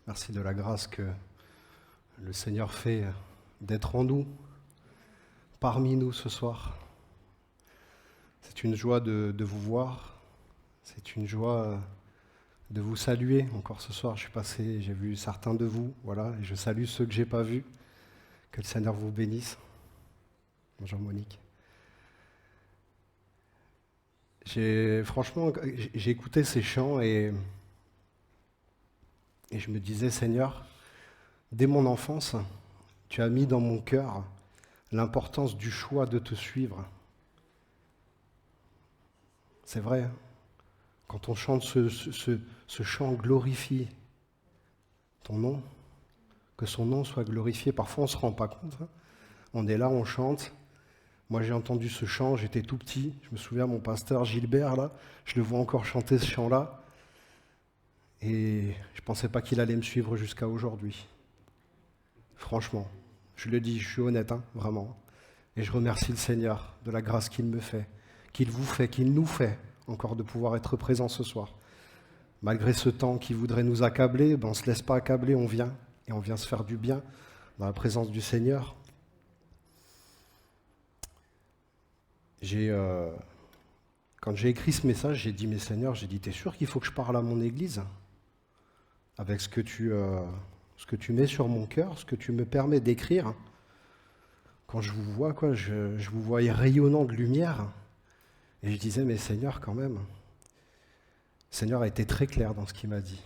Merci de la grâce que le Seigneur fait d'être en nous, parmi nous ce soir. C'est une joie de vous voir, c'est une joie de vous saluer. Encore ce soir, je suis passé, j'ai vu certains de vous, voilà, et je salue ceux que je n'ai pas vus. Que le Seigneur vous bénisse. Bonjour Monique. Franchement, j'ai écouté ces chants et je me disais, Seigneur, dès mon enfance, tu as mis dans mon cœur l'importance du choix de te suivre. C'est vrai, hein. Quand on chante ce chant glorifie ton nom, que son nom soit glorifié, parfois on ne se rend pas compte, hein. On est là, on chante. Moi j'ai entendu ce chant, j'étais tout petit, je me souviens mon pasteur Gilbert là, je le vois encore chanter ce chant-là, et je ne pensais pas qu'il allait me suivre jusqu'à aujourd'hui. Franchement, je le dis, je suis honnête, hein, vraiment. Et je remercie le Seigneur de la grâce qu'il me fait, qu'il vous fait, qu'il nous fait encore de pouvoir être présents ce soir. Malgré ce temps qui voudrait nous accabler, on ne se laisse pas accabler, on vient, et on vient se faire du bien dans la présence du Seigneur. Quand j'ai écrit ce message, j'ai dit, mais Seigneur, t'es sûr qu'il faut que je parle à mon Église avec ce que tu mets sur mon cœur, ce que tu me permets d'écrire. Quand je vous vois, je vous voyais rayonnant de lumière. Et je disais, mais Seigneur, quand même, Seigneur a été très clair dans ce qu'il m'a dit.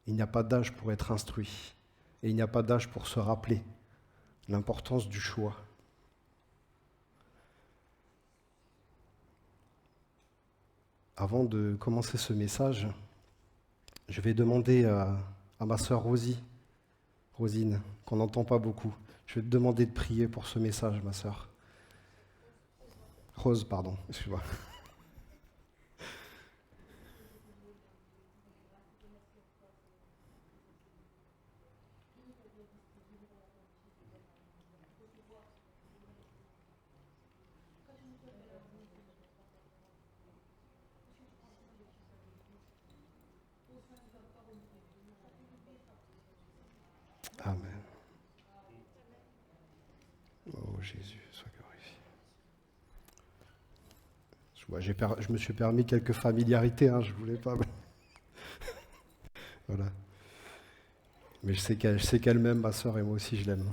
Il n'y a pas d'âge pour être instruit. Et il n'y a pas d'âge pour se rappeler l'importance du choix. Avant de commencer ce message, je vais demander à ma sœur Rosine, qu'on n'entend pas beaucoup. Je vais te demander de prier pour ce message, ma sœur. Rose, pardon, excuse-moi. Amen. Oh Jésus, sois glorifié. Je me suis permis quelques familiarités, hein, je voulais pas. Voilà. Mais je sais qu'elle m'aime, ma sœur, et moi aussi je l'aime.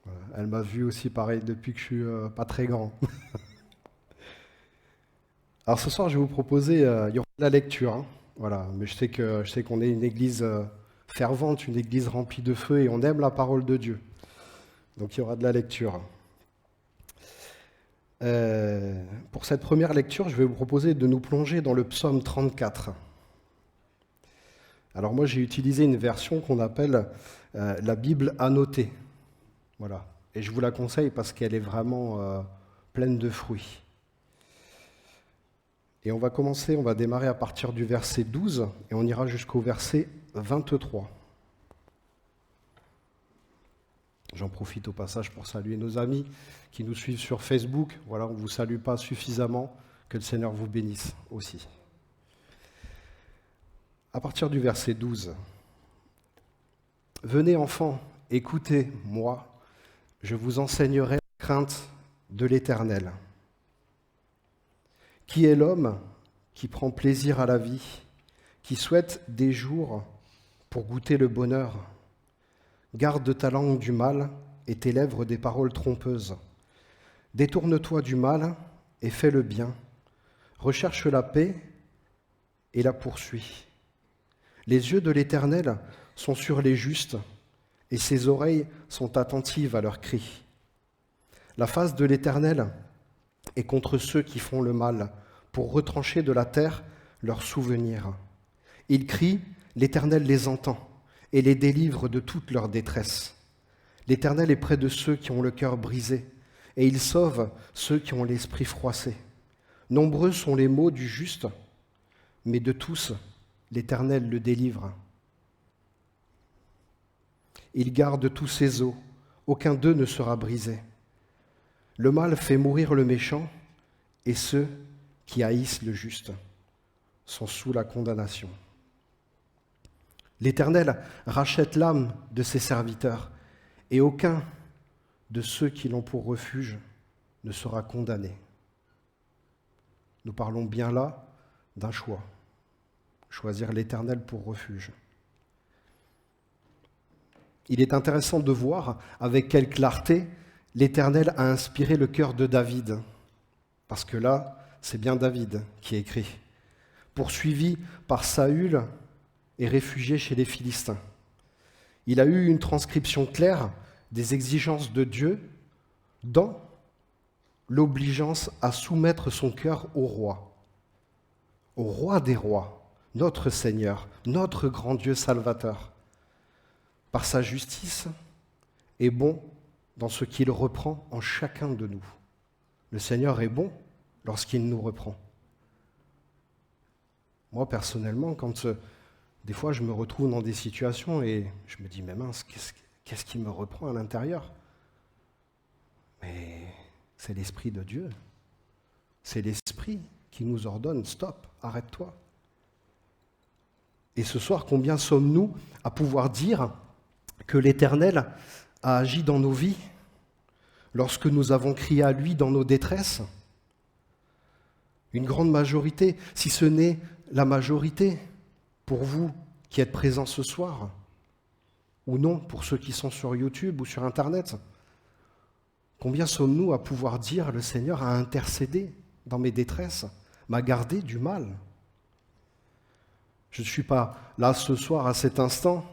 Voilà. Elle m'a vu aussi pareil depuis que je suis pas très grand. Alors ce soir, je vais vous proposer, il y aura de la lecture, hein, voilà. Mais je sais qu'on est une église fervente, une église remplie de feu, et on aime la parole de Dieu. Donc il y aura de la lecture. Pour cette première lecture, je vais vous proposer de nous plonger dans le psaume 34. Alors moi, j'ai utilisé une version qu'on appelle la Bible annotée. Voilà. Et je vous la conseille parce qu'elle est vraiment pleine de fruits. Et on va démarrer à partir du verset 12 et on ira jusqu'au verset 23. J'en profite au passage pour saluer nos amis qui nous suivent sur Facebook. Voilà, on ne vous salue pas suffisamment, que le Seigneur vous bénisse aussi. À partir du verset 12. « Venez enfants, écoutez, moi, je vous enseignerai la crainte de l'Éternel. Qui est l'homme qui prend plaisir à la vie, qui souhaite des jours pour goûter le bonheur ? Garde ta langue du mal et tes lèvres des paroles trompeuses. Détourne-toi du mal et fais le bien. Recherche la paix et la poursuis. Les yeux de l'Éternel sont sur les justes et ses oreilles sont attentives à leurs cris. La face de l'Éternel est contre ceux qui font le mal, pour retrancher de la terre leurs souvenirs. Ils crient, l'Éternel les entend et les délivre de toute leur détresse. L'Éternel est près de ceux qui ont le cœur brisé, et il sauve ceux qui ont l'esprit froissé. Nombreux sont les maux du juste, mais de tous, l'Éternel le délivre. Il garde tous ses os, aucun d'eux ne sera brisé. Le mal fait mourir le méchant, et ceux qui haïssent le juste sont sous la condamnation. L'Éternel rachète l'âme de ses serviteurs, et aucun de ceux qui l'ont pour refuge ne sera condamné. Nous parlons bien là d'un choix. Choisir l'Éternel pour refuge. Il est intéressant de voir avec quelle clarté l'Éternel a inspiré le cœur de David. Parce que là, c'est bien David qui écrit. Poursuivi par Saül et réfugié chez les Philistins. Il a eu une transcription claire des exigences de Dieu dans l'obligeance à soumettre son cœur au roi des rois, notre Seigneur, notre grand Dieu salvateur. Par sa justice est bon dans ce qu'il reprend en chacun de nous. Le Seigneur est bon lorsqu'il nous reprend. Moi, personnellement, quand des fois je me retrouve dans des situations et je me dis, mais mince, qu'est-ce qui me reprend à l'intérieur? Mais c'est l'Esprit de Dieu. C'est l'Esprit qui nous ordonne, stop, arrête-toi. Et ce soir, combien sommes-nous à pouvoir dire que l'Éternel a agi dans nos vies lorsque nous avons crié à lui dans nos détresses? Une grande majorité, si ce n'est la majorité, pour vous qui êtes présents ce soir, ou non, pour ceux qui sont sur YouTube ou sur Internet, combien sommes-nous à pouvoir dire le Seigneur a intercédé dans mes détresses, m'a gardé du mal? Je ne suis pas là ce soir à cet instant.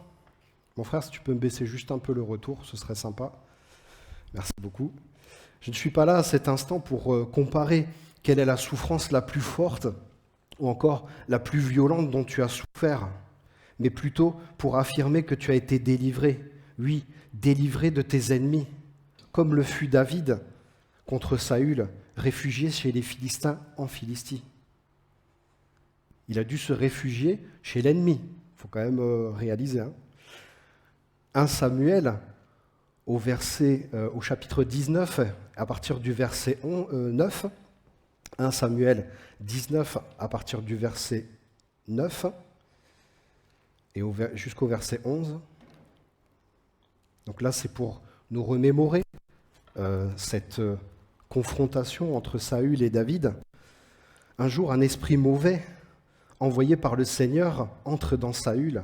Mon frère, si tu peux me baisser juste un peu le retour, ce serait sympa. Merci beaucoup. Je ne suis pas là à cet instant pour comparer quelle est la souffrance la plus forte ou encore la plus violente dont tu as souffert, mais plutôt pour affirmer que tu as été délivré, oui, délivré de tes ennemis, comme le fut David contre Saül, réfugié chez les Philistins en Philistie. Il a dû se réfugier chez l'ennemi, il faut quand même réaliser. 1 Samuel, au chapitre 19, à partir du verset 9, 1 Samuel 19, à partir du verset 9, et jusqu'au verset 11. Donc là, c'est pour nous remémorer cette confrontation entre Saül et David. Un jour, un esprit mauvais, envoyé par le Seigneur, entre dans Saül.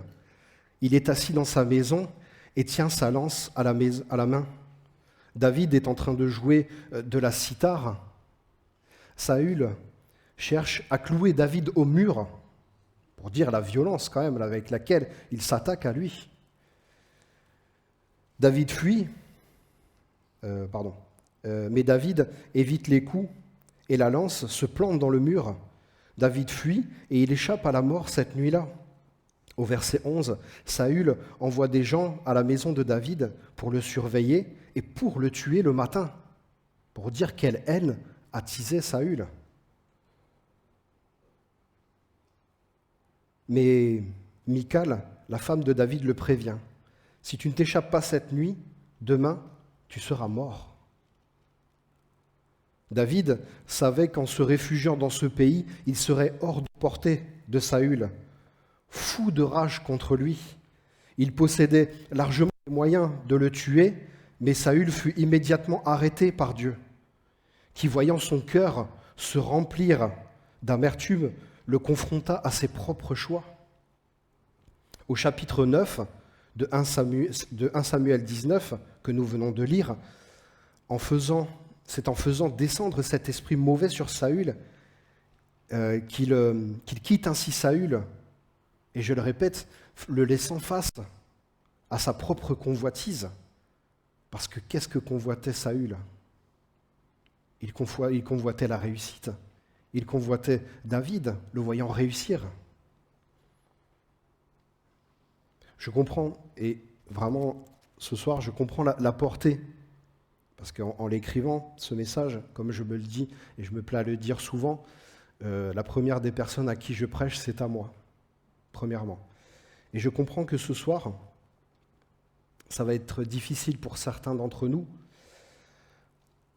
Il est assis dans sa maison et tient sa lance à la main. David est en train de jouer de la cithare. Saül cherche à clouer David au mur, pour dire la violence quand même avec laquelle il s'attaque à lui. David fuit, mais David évite les coups et la lance se plante dans le mur. David fuit et il échappe à la mort cette nuit-là. Au verset 11, Saül envoie des gens à la maison de David pour le surveiller et pour le tuer le matin, pour dire quelle haine attisait Saül. Mais Michal, la femme de David, le prévient. Si tu ne t'échappes pas cette nuit, demain, tu seras mort. David savait qu'en se réfugiant dans ce pays, il serait hors de portée de Saül. Fou de rage contre lui, il possédait largement les moyens de le tuer, mais Saül fut immédiatement arrêté par Dieu, qui, voyant son cœur se remplir d'amertume, le confronta à ses propres choix. Au chapitre 9 de 1 Samuel 19, que nous venons de lire, c'est en faisant descendre cet esprit mauvais sur Saül qu'il quitte ainsi Saül, et je le répète, le laissant face à sa propre convoitise. Parce que qu'est-ce que convoitait Saül ? Il convoitait la réussite. Il convoitait David, le voyant réussir. Je comprends, et vraiment, ce soir, je comprends la portée. Parce qu'en l'écrivant, ce message, comme je me le dis, et je me plais à le dire souvent, la première des personnes à qui je prêche, c'est à moi, premièrement. Et je comprends que ce soir, ça va être difficile pour certains d'entre nous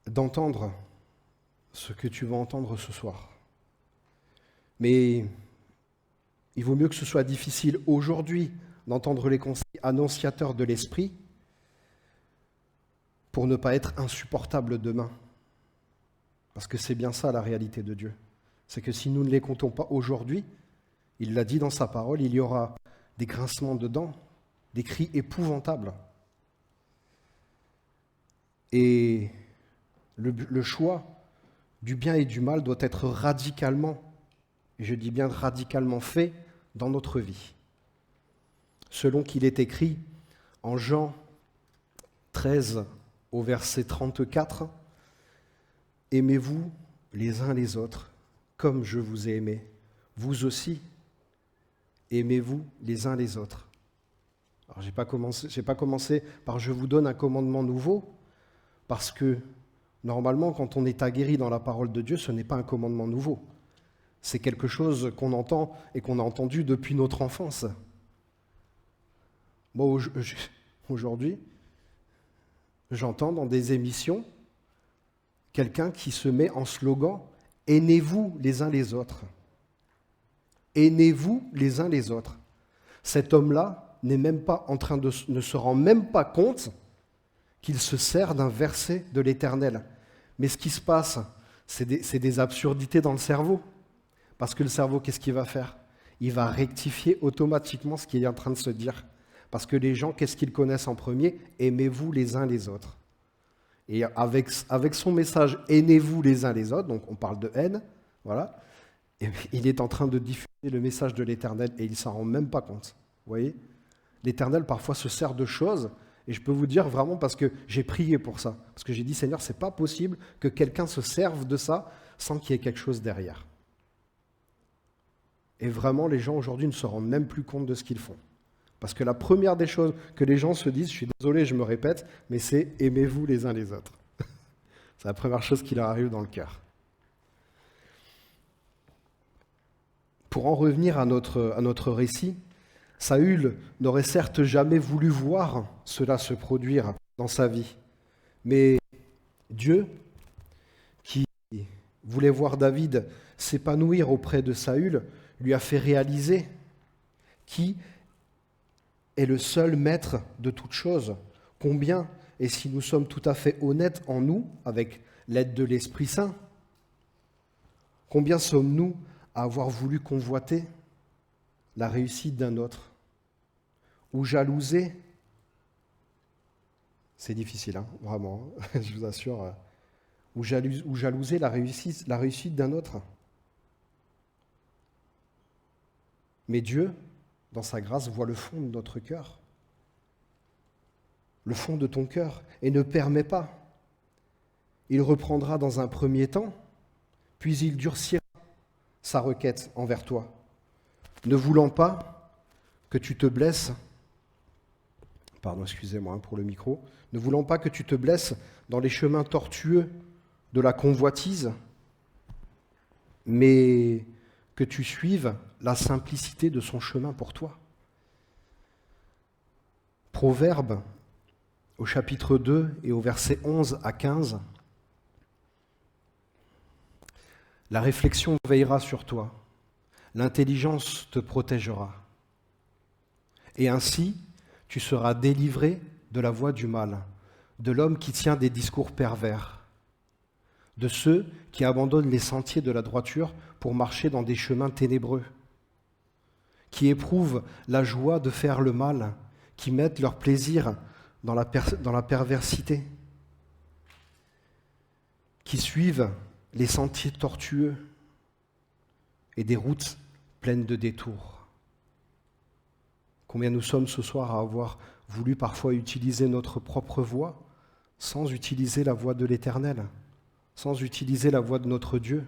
d'entendre ce que tu vas entendre ce soir. Mais il vaut mieux que ce soit difficile aujourd'hui d'entendre les conseils annonciateurs de l'Esprit pour ne pas être insupportable demain. Parce que c'est bien ça la réalité de Dieu. C'est que si nous ne les comptons pas aujourd'hui, il l'a dit dans sa parole, il y aura des grincements de dents, des cris épouvantables. Et le choix du bien et du mal doit être radicalement, et je dis bien radicalement fait dans notre vie. Selon qu'il est écrit en Jean 13 au verset 34, « Aimez-vous les uns les autres comme je vous ai aimé. Vous aussi, aimez-vous les uns les autres. » Alors, je n'ai pas commencé par « je vous donne un commandement nouveau », parce que normalement, quand on est aguerri dans la parole de Dieu, ce n'est pas un commandement nouveau. C'est quelque chose qu'on entend et qu'on a entendu depuis notre enfance. Moi, aujourd'hui, j'entends dans des émissions quelqu'un qui se met en slogan « Aimez-vous les uns les autres ». Aimez-vous les uns les autres. Cet homme-là n'est même pas en train ne se rend même pas compte qu'il se sert d'un verset de l'Éternel. Mais ce qui se passe, c'est des absurdités dans le cerveau. Parce que le cerveau, qu'est-ce qu'il va faire? Il va rectifier automatiquement ce qu'il est en train de se dire. Parce que les gens, qu'est-ce qu'ils connaissent en premier? Aimez-vous les uns les autres. Et avec son message « Aimez-vous les uns les autres », donc on parle de haine, voilà, et il est en train de diffuser le message de l'Éternel et il ne s'en rend même pas compte. Vous voyez? L'Éternel parfois se sert de choses, et je peux vous dire vraiment parce que j'ai prié pour ça. Parce que j'ai dit, Seigneur, c'est pas possible que quelqu'un se serve de ça sans qu'il y ait quelque chose derrière. Et vraiment, les gens aujourd'hui ne se rendent même plus compte de ce qu'ils font. Parce que la première des choses que les gens se disent, je suis désolé, je me répète, mais c'est « aimez-vous les uns les autres ». C'est la première chose qui leur arrive dans le cœur. Pour en revenir à notre récit, Saül n'aurait certes jamais voulu voir cela se produire dans sa vie. Mais Dieu, qui voulait voir David s'épanouir auprès de Saül, lui a fait réaliser qui est le seul maître de toutes choses. Combien, et si nous sommes tout à fait honnêtes en nous, avec l'aide de l'Esprit Saint, combien sommes-nous à avoir voulu convoiter la réussite d'un autre? Ou jalouser, c'est difficile, hein, vraiment, je vous assure, ou jalouser la réussite d'un autre. Mais Dieu, dans sa grâce, voit le fond de notre cœur, le fond de ton cœur, et ne permet pas. Il reprendra dans un premier temps, puis il durcira sa requête envers toi, ne voulant pas que tu te blesses. Pardon, excusez-moi pour le micro. Ne voulant pas que tu te blesses dans les chemins tortueux de la convoitise, mais que tu suives la simplicité de son chemin pour toi. Proverbe, au chapitre 2 et au verset 11 à 15. La réflexion veillera sur toi, l'intelligence te protégera. Et ainsi, tu seras délivré de la voie du mal, de l'homme qui tient des discours pervers, de ceux qui abandonnent les sentiers de la droiture pour marcher dans des chemins ténébreux, qui éprouvent la joie de faire le mal, qui mettent leur plaisir dans la perversité, qui suivent les sentiers tortueux et des routes pleines de détours. Combien nous sommes ce soir à avoir voulu parfois utiliser notre propre voix sans utiliser la voix de l'Éternel, sans utiliser la voix de notre Dieu.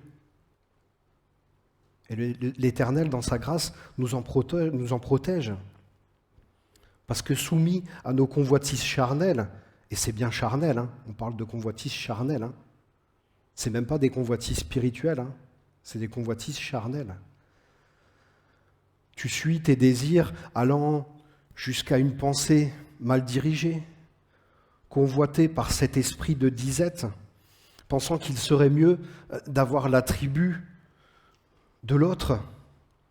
Et l'Éternel, dans sa grâce, nous en protège. Parce que soumis à nos convoitises charnelles, et c'est bien charnel, hein, on parle de convoitises charnelles, hein, c'est même pas des convoitises spirituelles, hein, c'est des convoitises charnelles. Tu suis tes désirs allant jusqu'à une pensée mal dirigée, convoitée par cet esprit de disette, pensant qu'il serait mieux d'avoir l'attribut de l'autre.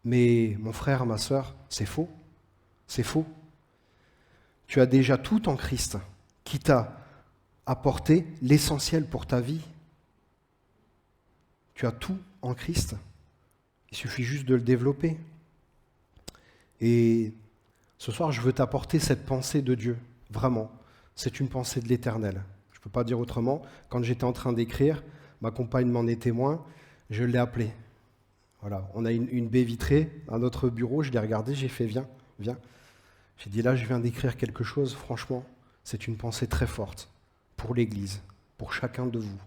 Mais mon frère, ma sœur, c'est faux. C'est faux. Tu as déjà tout en Christ, qui t'a apporté l'essentiel pour ta vie. Tu as tout en Christ. Il suffit juste de le développer. Et ce soir, je veux t'apporter cette pensée de Dieu. Vraiment, c'est une pensée de l'Éternel. Je ne peux pas dire autrement. Quand j'étais en train d'écrire, ma compagne m'en est témoin, je l'ai appelé. Voilà, on a une baie vitrée à notre bureau, je l'ai regardé, j'ai fait viens. J'ai dit là, je viens d'écrire quelque chose, franchement, c'est une pensée très forte pour l'Église, pour chacun de vous.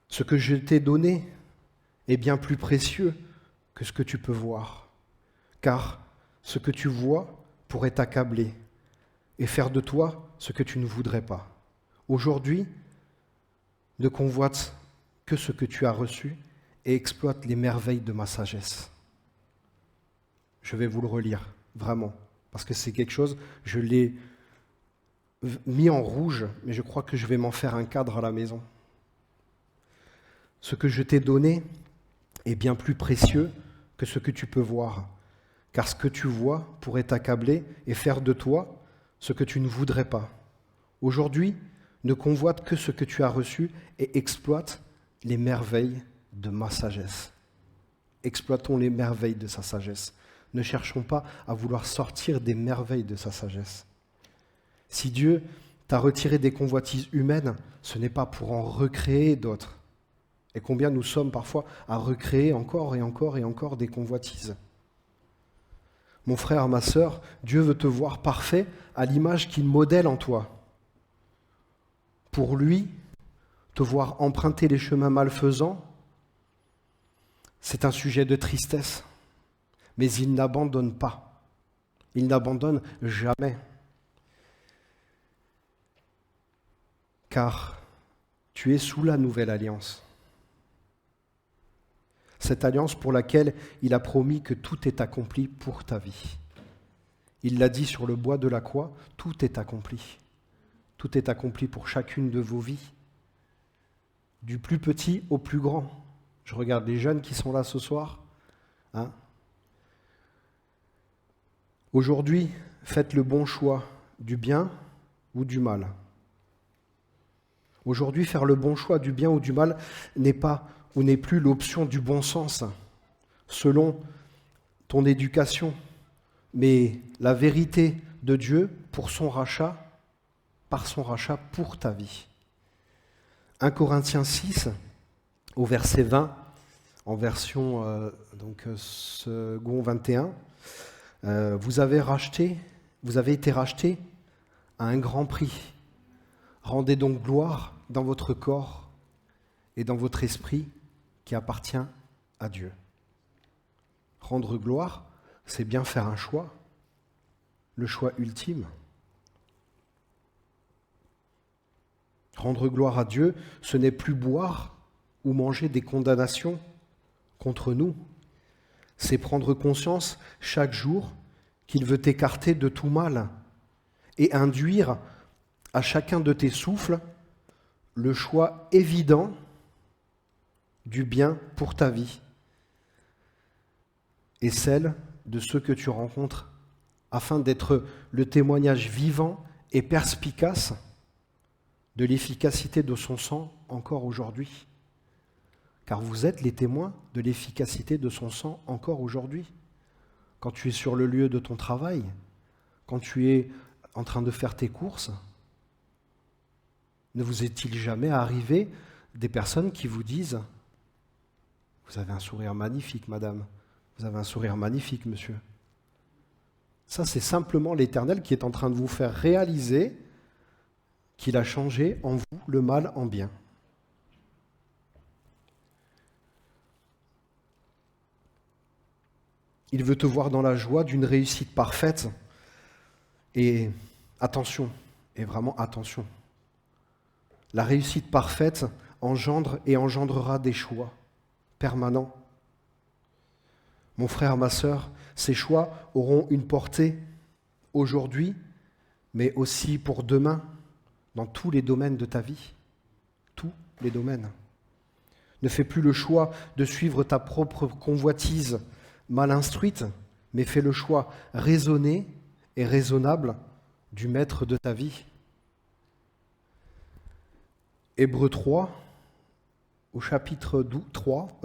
Ce que je t'ai donné est bien plus précieux que ce que tu peux voir, car ce que tu vois pourrait t'accabler et faire de toi ce que tu ne voudrais pas. Aujourd'hui, ne convoite que ce que tu as reçu et exploite les merveilles de ma sagesse. Je vais vous le relire, vraiment, parce que c'est quelque chose, je l'ai mis en rouge, mais je crois que je vais m'en faire un cadre à la maison. Ce que je t'ai donné est bien plus précieux que ce que tu peux voir, car ce que tu vois pourrait t'accabler et faire de toi ce que tu ne voudrais pas. Aujourd'hui, ne convoite que ce que tu as reçu et exploite les merveilles de ma sagesse. Exploitons les merveilles de sa sagesse. Ne cherchons pas à vouloir sortir des merveilles de sa sagesse. Si Dieu t'a retiré des convoitises humaines, ce n'est pas pour en recréer d'autres. Et combien nous sommes parfois à recréer encore et encore et encore des convoitises. Mon frère, ma sœur, Dieu veut te voir parfait à l'image qu'il modèle en toi. Pour lui, te voir emprunter les chemins malfaisants, c'est un sujet de tristesse. Mais il n'abandonne pas. Il n'abandonne jamais. Car tu es sous la nouvelle alliance. Cette alliance pour laquelle il a promis que tout est accompli pour ta vie. Il l'a dit sur le bois de la croix, tout est accompli. Tout est accompli pour chacune de vos vies. Du plus petit au plus grand. Je regarde les jeunes qui sont là ce soir. Aujourd'hui, faites le bon choix du bien ou du mal. Aujourd'hui, faire le bon choix du bien ou du mal n'est pas ou n'est plus l'option du bon sens, selon ton éducation, mais la vérité de Dieu pour son rachat, par son rachat pour ta vie. 1 Corinthiens 6, au verset 20, en version second 21, vous avez été rachetés à un grand prix. Rendez donc gloire dans votre corps et dans votre esprit qui appartient à Dieu. Rendre gloire, c'est bien faire un choix, le choix ultime. Rendre gloire à Dieu, ce n'est plus boire ou manger des condamnations contre nous. C'est prendre conscience chaque jour qu'il veut t'écarter de tout mal et induire à chacun de tes souffles le choix évident du bien pour ta vie et celle de ceux que tu rencontres afin d'être le témoignage vivant et perspicace de l'efficacité de son sang encore aujourd'hui. Car vous êtes les témoins de l'efficacité de son sang encore aujourd'hui. Quand tu es sur le lieu de ton travail, quand tu es en train de faire tes courses, ne vous est-il jamais arrivé des personnes qui vous disent « Vous avez un sourire magnifique, madame. Vous avez un sourire magnifique, monsieur. » Ça, c'est simplement l'Éternel qui est en train de vous faire réaliser qu'il a changé en vous le mal en bien. Il veut te voir dans la joie d'une réussite parfaite. Et attention, et vraiment attention, la réussite parfaite engendre et engendrera des choix permanents. Mon frère, ma sœur, ces choix auront une portée aujourd'hui, mais aussi pour demain, dans tous les domaines de ta vie. Tous les domaines. Ne fais plus le choix de suivre ta propre convoitise mal instruite, mais fais le choix raisonné et raisonnable du maître de ta vie. Hébreux 3, au chapitre 3,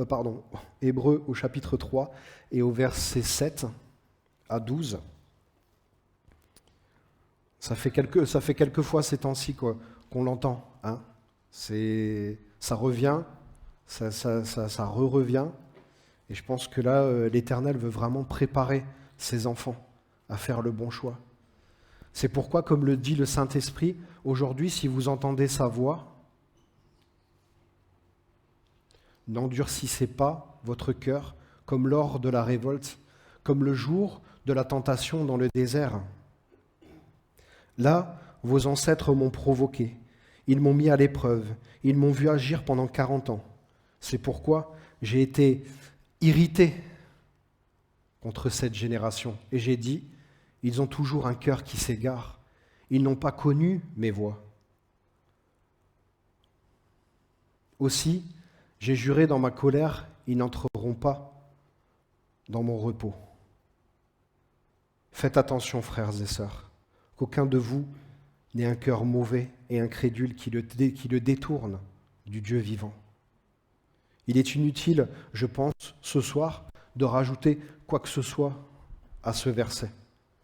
Hébreux au chapitre 3 et au verset 7 à 12. Ça fait quelques fois ces temps-ci qu'on l'entend. Hein. Ça revient, ça revient. Et je pense que là, l'Éternel veut vraiment préparer ses enfants à faire le bon choix. C'est pourquoi, comme le dit le Saint-Esprit, aujourd'hui, si vous entendez sa voix, n'endurcissez pas votre cœur comme lors de la révolte, comme le jour de la tentation dans le désert. Là, vos ancêtres m'ont provoqué, ils m'ont mis à l'épreuve, ils m'ont vu agir pendant 40 ans. C'est pourquoi j'ai été irrité contre cette génération. Et j'ai dit, ils ont toujours un cœur qui s'égare, ils n'ont pas connu mes voies. Aussi, j'ai juré dans ma colère, ils n'entreront pas dans mon repos. Faites attention, frères et sœurs, qu'aucun de vous n'ait un cœur mauvais et incrédule qui le détourne du Dieu vivant. Il est inutile, je pense, ce soir, de rajouter quoi que ce soit à ce verset,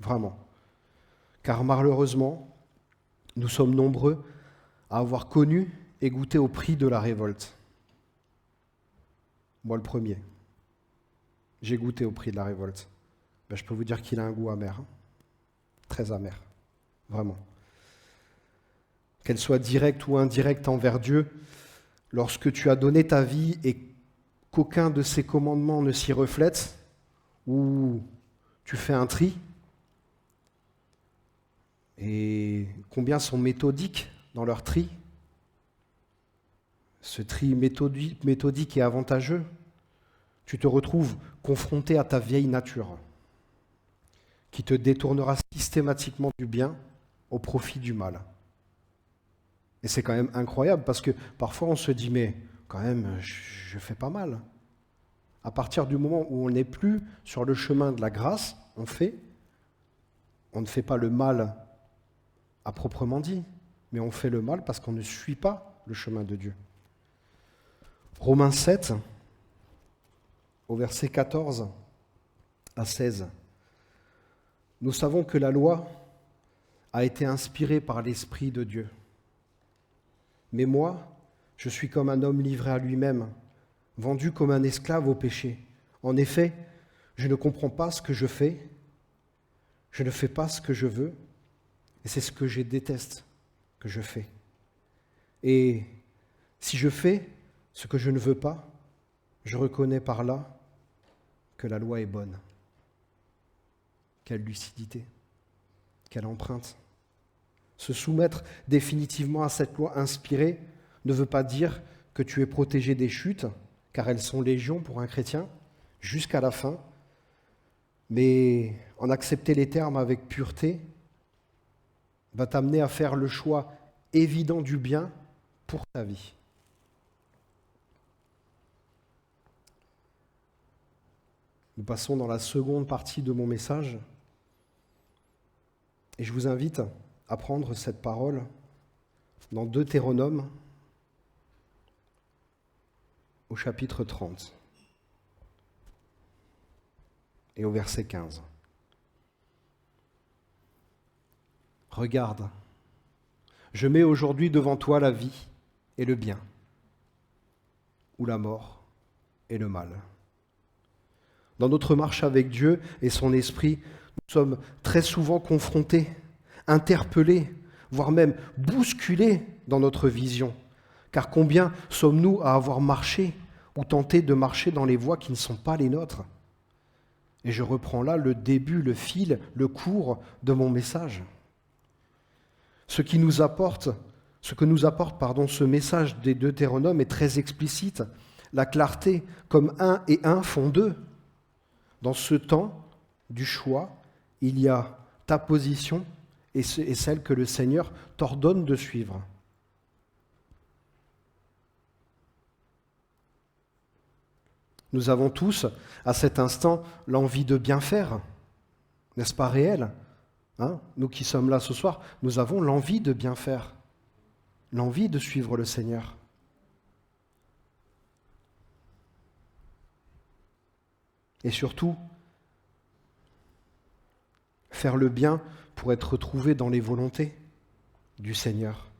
vraiment. Car malheureusement, nous sommes nombreux à avoir connu et goûté au prix de la révolte. Moi le premier, j'ai goûté au prix de la révolte. Je peux vous dire qu'il a un goût amer, très amer, vraiment. Qu'elle soit directe ou indirecte envers Dieu, lorsque tu as donné ta vie et qu'aucun de ses commandements ne s'y reflète, ou tu fais un tri, et combien sont méthodiques dans leur tri. Ce tri méthodique et avantageux, tu te retrouves confronté à ta vieille nature, qui te détournera systématiquement du bien au profit du mal. Et c'est quand même incroyable, parce que parfois on se dit, mais quand même, je fais pas mal. À partir du moment où on n'est plus sur le chemin de la grâce, on ne fait pas le mal à proprement dit, mais on fait le mal parce qu'on ne suit pas le chemin de Dieu. Romains 7, au verset 14 à 16. Nous savons que la loi a été inspirée par l'Esprit de Dieu. Mais moi, je suis comme un homme livré à lui-même, vendu comme un esclave au péché. En effet, je ne comprends pas ce que je fais, je ne fais pas ce que je veux, et c'est ce que je déteste que je fais. Et si je fais ce que je ne veux pas, je reconnais par là que la loi est bonne. Quelle lucidité, quelle empreinte. Se soumettre définitivement à cette loi inspirée ne veut pas dire que tu es protégé des chutes, car elles sont légion pour un chrétien, jusqu'à la fin, mais en accepter les termes avec pureté va t'amener à faire le choix évident du bien pour ta vie. Nous passons dans la seconde partie de mon message et je vous invite à prendre cette parole dans Deutéronome au chapitre 30 et au verset 15. Regarde, je mets aujourd'hui devant toi la vie et le bien, ou la mort et le mal. Dans notre marche avec Dieu et son Esprit, nous sommes très souvent confrontés, interpellés, voire même bousculés dans notre vision. Car combien sommes-nous à avoir marché ou tenté de marcher dans les voies qui ne sont pas les nôtres ? Et je reprends là le début, le fil, le cours de mon message. Ce que nous apporte ce message des Deutéronomes est très explicite. La clarté, comme 1 et 1 font 2. Dans ce temps du choix, il y a ta position et celle que le Seigneur t'ordonne de suivre. Nous avons tous, à cet instant, l'envie de bien faire, N'est-ce pas réel? Nous qui sommes là ce soir, nous avons l'envie de bien faire, l'envie de suivre le Seigneur. Et surtout, faire le bien pour être retrouvé dans les volontés du Seigneur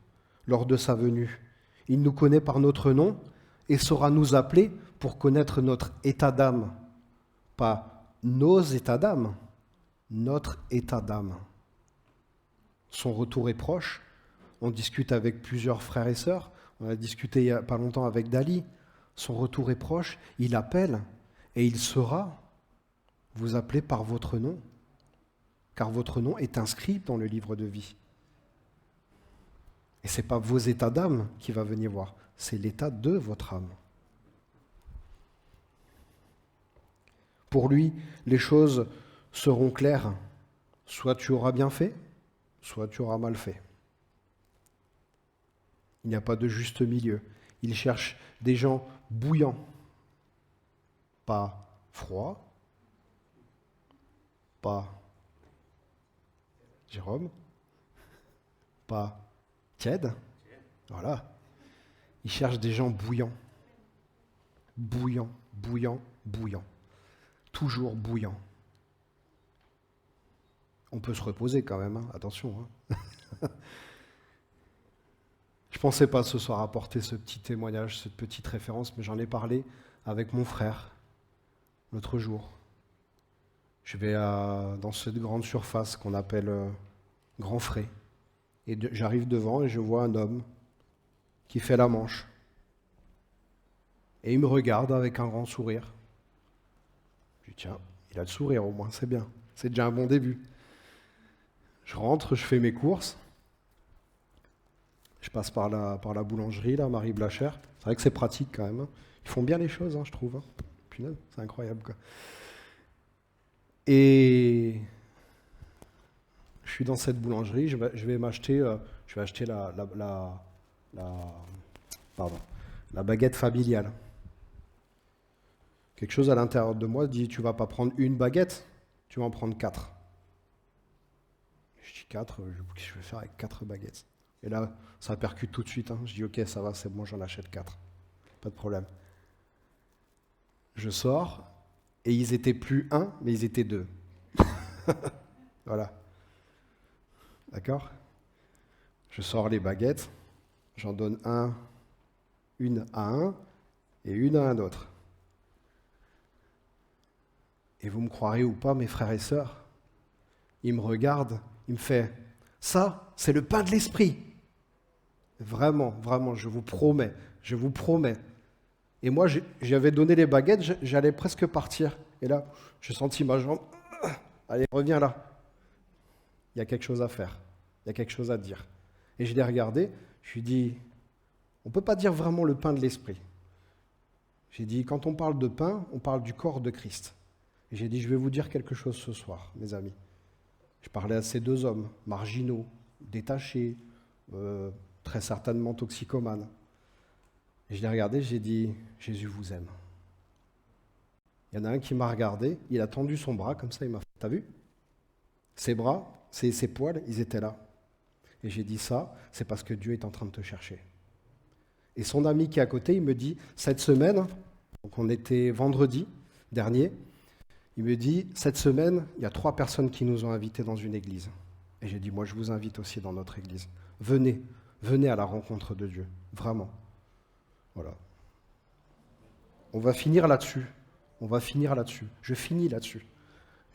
lors de sa venue. Il nous connaît par notre nom et saura nous appeler pour connaître notre état d'âme. Pas nos états d'âme, notre état d'âme. Son retour est proche. On discute avec plusieurs frères et sœurs. On a discuté il n'y a pas longtemps avec Dali. Son retour est proche. Il appelle et il saura vous appeler par votre nom, car votre nom est inscrit dans le livre de vie. Et ce n'est pas vos états d'âme qui va venir voir, c'est l'état de votre âme. Pour lui, les choses seront claires. Soit tu auras bien fait, soit tu auras mal fait. Il n'y a pas de juste milieu. Il cherche des gens bouillants, pas froids, pas Jérôme, pas tiède. Voilà. Il cherche des gens bouillants. Bouillants, bouillants, bouillants. Toujours bouillants. On peut se reposer quand même, attention. Je ne pensais pas ce soir apporter ce petit témoignage, cette petite référence, mais j'en ai parlé avec mon frère l'autre jour. Je vais dans cette grande surface qu'on appelle Grand Frais. Et j'arrive devant et je vois un homme qui fait la manche. Et il me regarde avec un grand sourire. Je dis, tiens, il a le sourire au moins, c'est bien. C'est déjà un bon début. Je rentre, je fais mes courses. Je passe par la boulangerie, là, Marie Blacher. C'est vrai que c'est pratique quand même. Ils font bien les choses, je trouve. Punaise, c'est incroyable, quoi. Et je suis dans cette boulangerie, je vais acheter la baguette familiale. Quelque chose à l'intérieur de moi dit, tu vas pas prendre une baguette, tu vas en prendre 4. Je dis 4, qu'est-ce que je vais faire avec 4 baguettes? Et là, ça percute tout de suite. Je dis, ok, ça va, c'est bon, j'en achète 4. Pas de problème. Je sors, et ils étaient plus 1, mais ils étaient 2. Voilà. D'accord? Je sors les baguettes, j'en donne une à un et une à un autre. Et vous me croirez ou pas, mes frères et sœurs, il me regarde, il me fait « Ça, c'est le pain de l'esprit !» Vraiment, vraiment, je vous promets, je vous promets. Et moi, j'avais donné les baguettes, j'allais presque partir. Et là, j'ai senti ma jambe. Allez, reviens là. Il y a quelque chose à faire. Il y a quelque chose à dire. Et je l'ai regardé, je lui ai dit, on ne peut pas dire vraiment le pain de l'esprit. J'ai dit, quand on parle de pain, on parle du corps de Christ. Et j'ai dit, je vais vous dire quelque chose ce soir, mes amis. Je parlais à ces 2 hommes, marginaux, détachés, très certainement toxicomanes. Et je l'ai regardé, j'ai dit, Jésus vous aime. Il y en a un qui m'a regardé, il a tendu son bras comme ça, il m'a fait, t'as vu? Ses bras, ses poils, ils étaient là. Et j'ai dit ça, c'est parce que Dieu est en train de te chercher. Et son ami qui est à côté, il me dit, cette semaine, donc on était vendredi dernier, il me dit, cette semaine, il y a 3 personnes qui nous ont invités dans une église. Et j'ai dit, moi je vous invite aussi dans notre église. Venez à la rencontre de Dieu, vraiment. Voilà. On va finir là-dessus. Je finis là-dessus.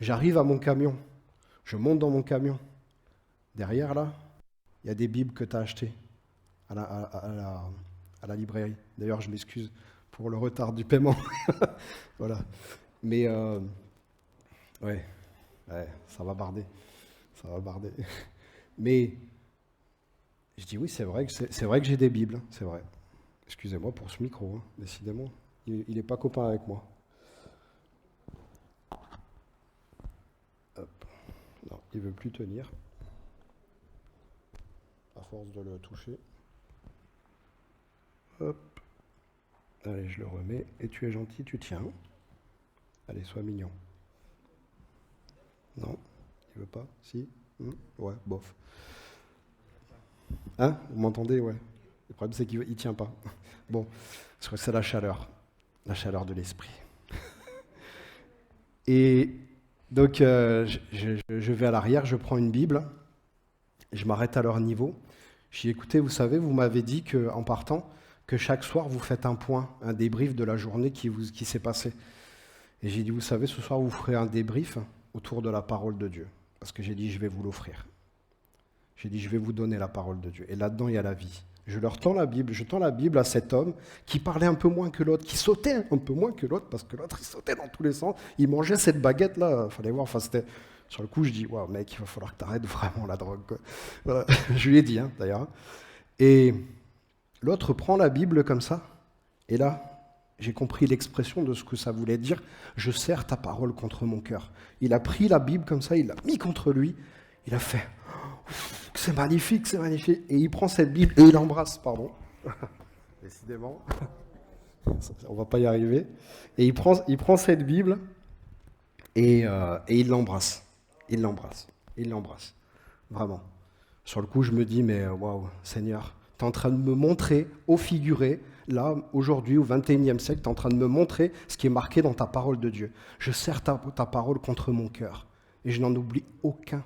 J'arrive à mon camion. Je monte dans mon camion. Derrière, là, il y a des Bibles que tu as achetées à la librairie. D'ailleurs, je m'excuse pour le retard du paiement. Voilà. Mais, ouais, ça va barder. Mais, je dis oui, c'est vrai que j'ai des Bibles, c'est vrai. Excusez-moi pour ce micro, décidément. Il n'est pas copain avec moi. Hop. Non, il ne veut plus tenir. À force de le toucher. Hop. Allez, je le remets. Et tu es gentil, tu tiens. Allez, sois mignon. Non. veut pas? Si? Ouais, bof. Hein? Vous m'entendez? Ouais. Le problème, c'est qu'il ne tient pas. Bon, je crois que c'est la chaleur de l'esprit. Et donc, je vais à l'arrière, je prends une Bible, je m'arrête à leur niveau. Je dis, écoutez, vous savez, vous m'avez dit qu'en partant, que chaque soir, vous faites un point, un débrief de la journée qui s'est passée. Et j'ai dit, vous savez, ce soir, vous ferez un débrief autour de la parole de Dieu. Parce que j'ai dit, je vais vous l'offrir. J'ai dit, je vais vous donner la parole de Dieu. Et là-dedans, il y a la vie. Je leur tends la Bible, je tends la Bible à cet homme qui parlait un peu moins que l'autre, qui sautait un peu moins que l'autre, parce que l'autre, il sautait dans tous les sens. Il mangeait cette baguette-là, il fallait voir, enfin, c'était... Sur le coup, je dis, waouh, mec, il va falloir que tu arrêtes vraiment la drogue, quoi. Voilà. Je lui ai dit, d'ailleurs. Et l'autre prend la Bible comme ça, et là, j'ai compris l'expression de ce que ça voulait dire. Je serre ta parole contre mon cœur. Il a pris la Bible comme ça, il l'a mis contre lui, il a fait... C'est magnifique, c'est magnifique. Et il prend cette Bible et il l'embrasse, pardon. Décidément. On va pas y arriver. Et il prend cette Bible et il l'embrasse. Il l'embrasse. Il l'embrasse. Vraiment. Sur le coup, je me dis, mais waouh, Seigneur, tu es en train de me montrer au figuré, là, aujourd'hui, au XXIe siècle, tu es en train de me montrer ce qui est marqué dans ta parole de Dieu. Je serre ta parole contre mon cœur. Et je n'en oublie aucun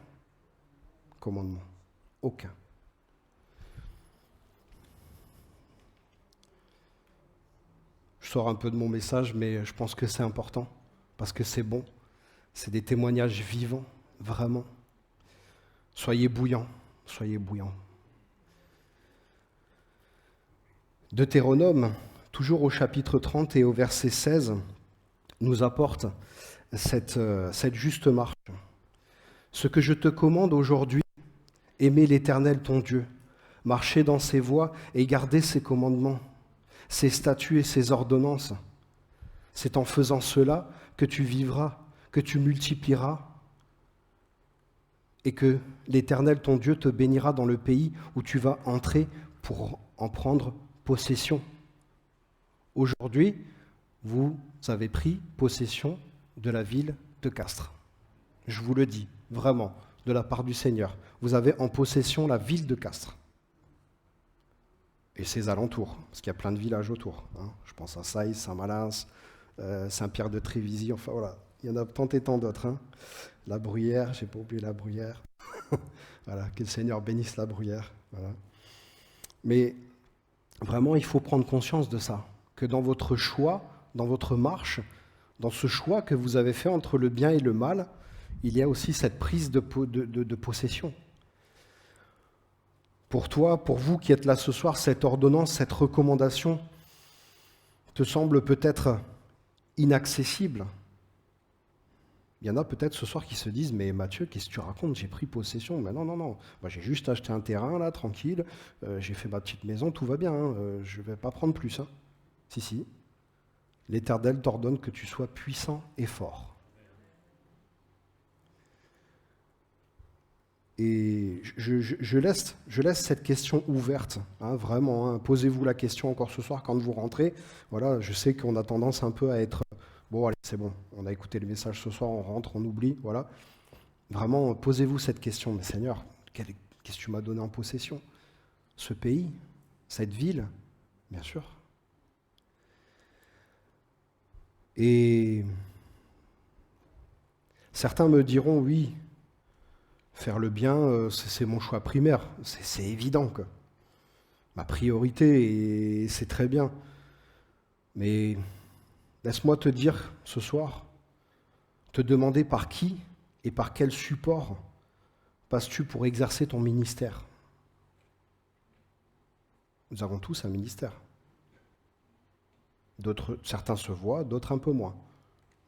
commandement. Aucun. Je sors un peu de mon message, mais je pense que c'est important, parce que c'est bon. C'est des témoignages vivants, vraiment. Soyez bouillants, soyez bouillants. Deutéronome, toujours au chapitre 30 et au verset 16, nous apporte cette juste marche. Ce que je te commande aujourd'hui, aimer l'Éternel ton Dieu, marcher dans ses voies et garder ses commandements, ses statuts et ses ordonnances. C'est en faisant cela que tu vivras, que tu multiplieras et que l'Éternel ton Dieu te bénira dans le pays où tu vas entrer pour en prendre possession. Aujourd'hui, vous avez pris possession de la ville de Castres. Je vous le dis, vraiment, de la part du Seigneur. Vous avez en possession la ville de Castres et ses alentours, parce qu'il y a plein de villages autour. Je pense à Saïs, Saint-Malins, Saint-Pierre-de-Trévisy, enfin voilà, il y en a tant et tant d'autres. La Bruyère, j'ai pas oublié la Bruyère. Voilà, que le Seigneur bénisse la Bruyère. Voilà. Mais vraiment, il faut prendre conscience de ça, que dans votre choix, dans votre marche, dans ce choix que vous avez fait entre le bien et le mal, il y a aussi cette prise de possession. Pour toi, pour vous qui êtes là ce soir, cette ordonnance, cette recommandation te semble peut-être inaccessible. Il y en a peut-être ce soir qui se disent « Mais Mathieu, qu'est-ce que tu racontes? J'ai pris possession. » Mais non. Moi, j'ai juste acheté un terrain, là, tranquille. J'ai fait ma petite maison, tout va bien. Je ne vais pas prendre plus. Si. L'Éternel t'ordonne que tu sois puissant et fort. Et je laisse cette question ouverte, vraiment. Posez-vous la question encore ce soir quand vous rentrez. Voilà, je sais qu'on a tendance un peu à être... Bon, allez, c'est bon, on a écouté le message ce soir, on rentre, on oublie, voilà. Vraiment, posez-vous cette question. Mais Seigneur, qu'est-ce que tu m'as donné en possession? Ce pays? Cette ville? Bien sûr. Et certains me diront, oui, faire le bien, c'est mon choix primaire. C'est évident, quoi. Ma priorité, et c'est très bien. Mais laisse-moi te dire ce soir, te demander par qui et par quel support passes-tu pour exercer ton ministère? Nous avons tous un ministère. Certains se voient, d'autres un peu moins.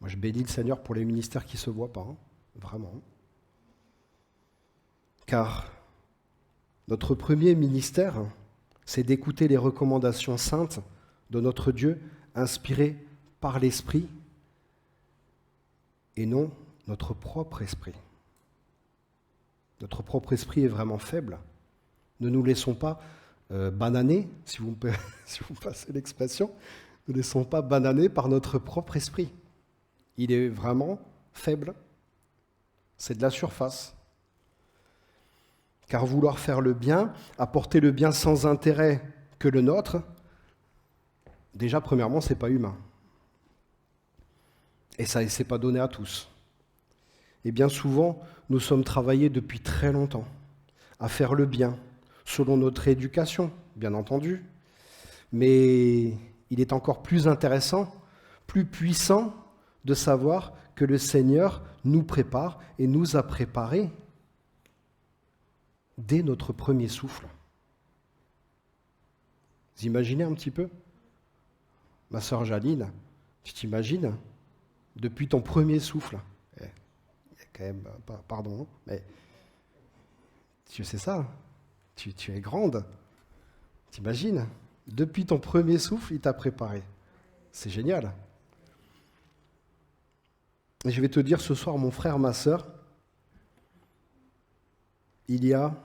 Moi, je bénis le Seigneur pour les ministères qui ne se voient pas, vraiment. Car notre premier ministère, c'est d'écouter les recommandations saintes de notre Dieu, inspirées par l'Esprit, et non notre propre esprit. Notre propre esprit est vraiment faible. Ne nous laissons pas bananer, si vous passez l'expression, ne laissons pas bananer par notre propre esprit. Il est vraiment faible. C'est de la surface. Car vouloir faire le bien, apporter le bien sans intérêt que le nôtre, déjà, premièrement, c'est pas humain. Et ça, c'est pas donné à tous. Et bien souvent, nous sommes travaillés depuis très longtemps à faire le bien, selon notre éducation, bien entendu. Mais il est encore plus intéressant, plus puissant de savoir que le Seigneur nous prépare et nous a préparés dès notre premier souffle. Vous imaginez un petit peu? Ma sœur Jaline, tu t'imagines? Depuis ton premier souffle, il y a quand même, pardon, mais tu sais ça, tu es grande, t'imagines? Depuis ton premier souffle, il t'a préparé. C'est génial. Et je vais te dire ce soir, mon frère, ma sœur, il y a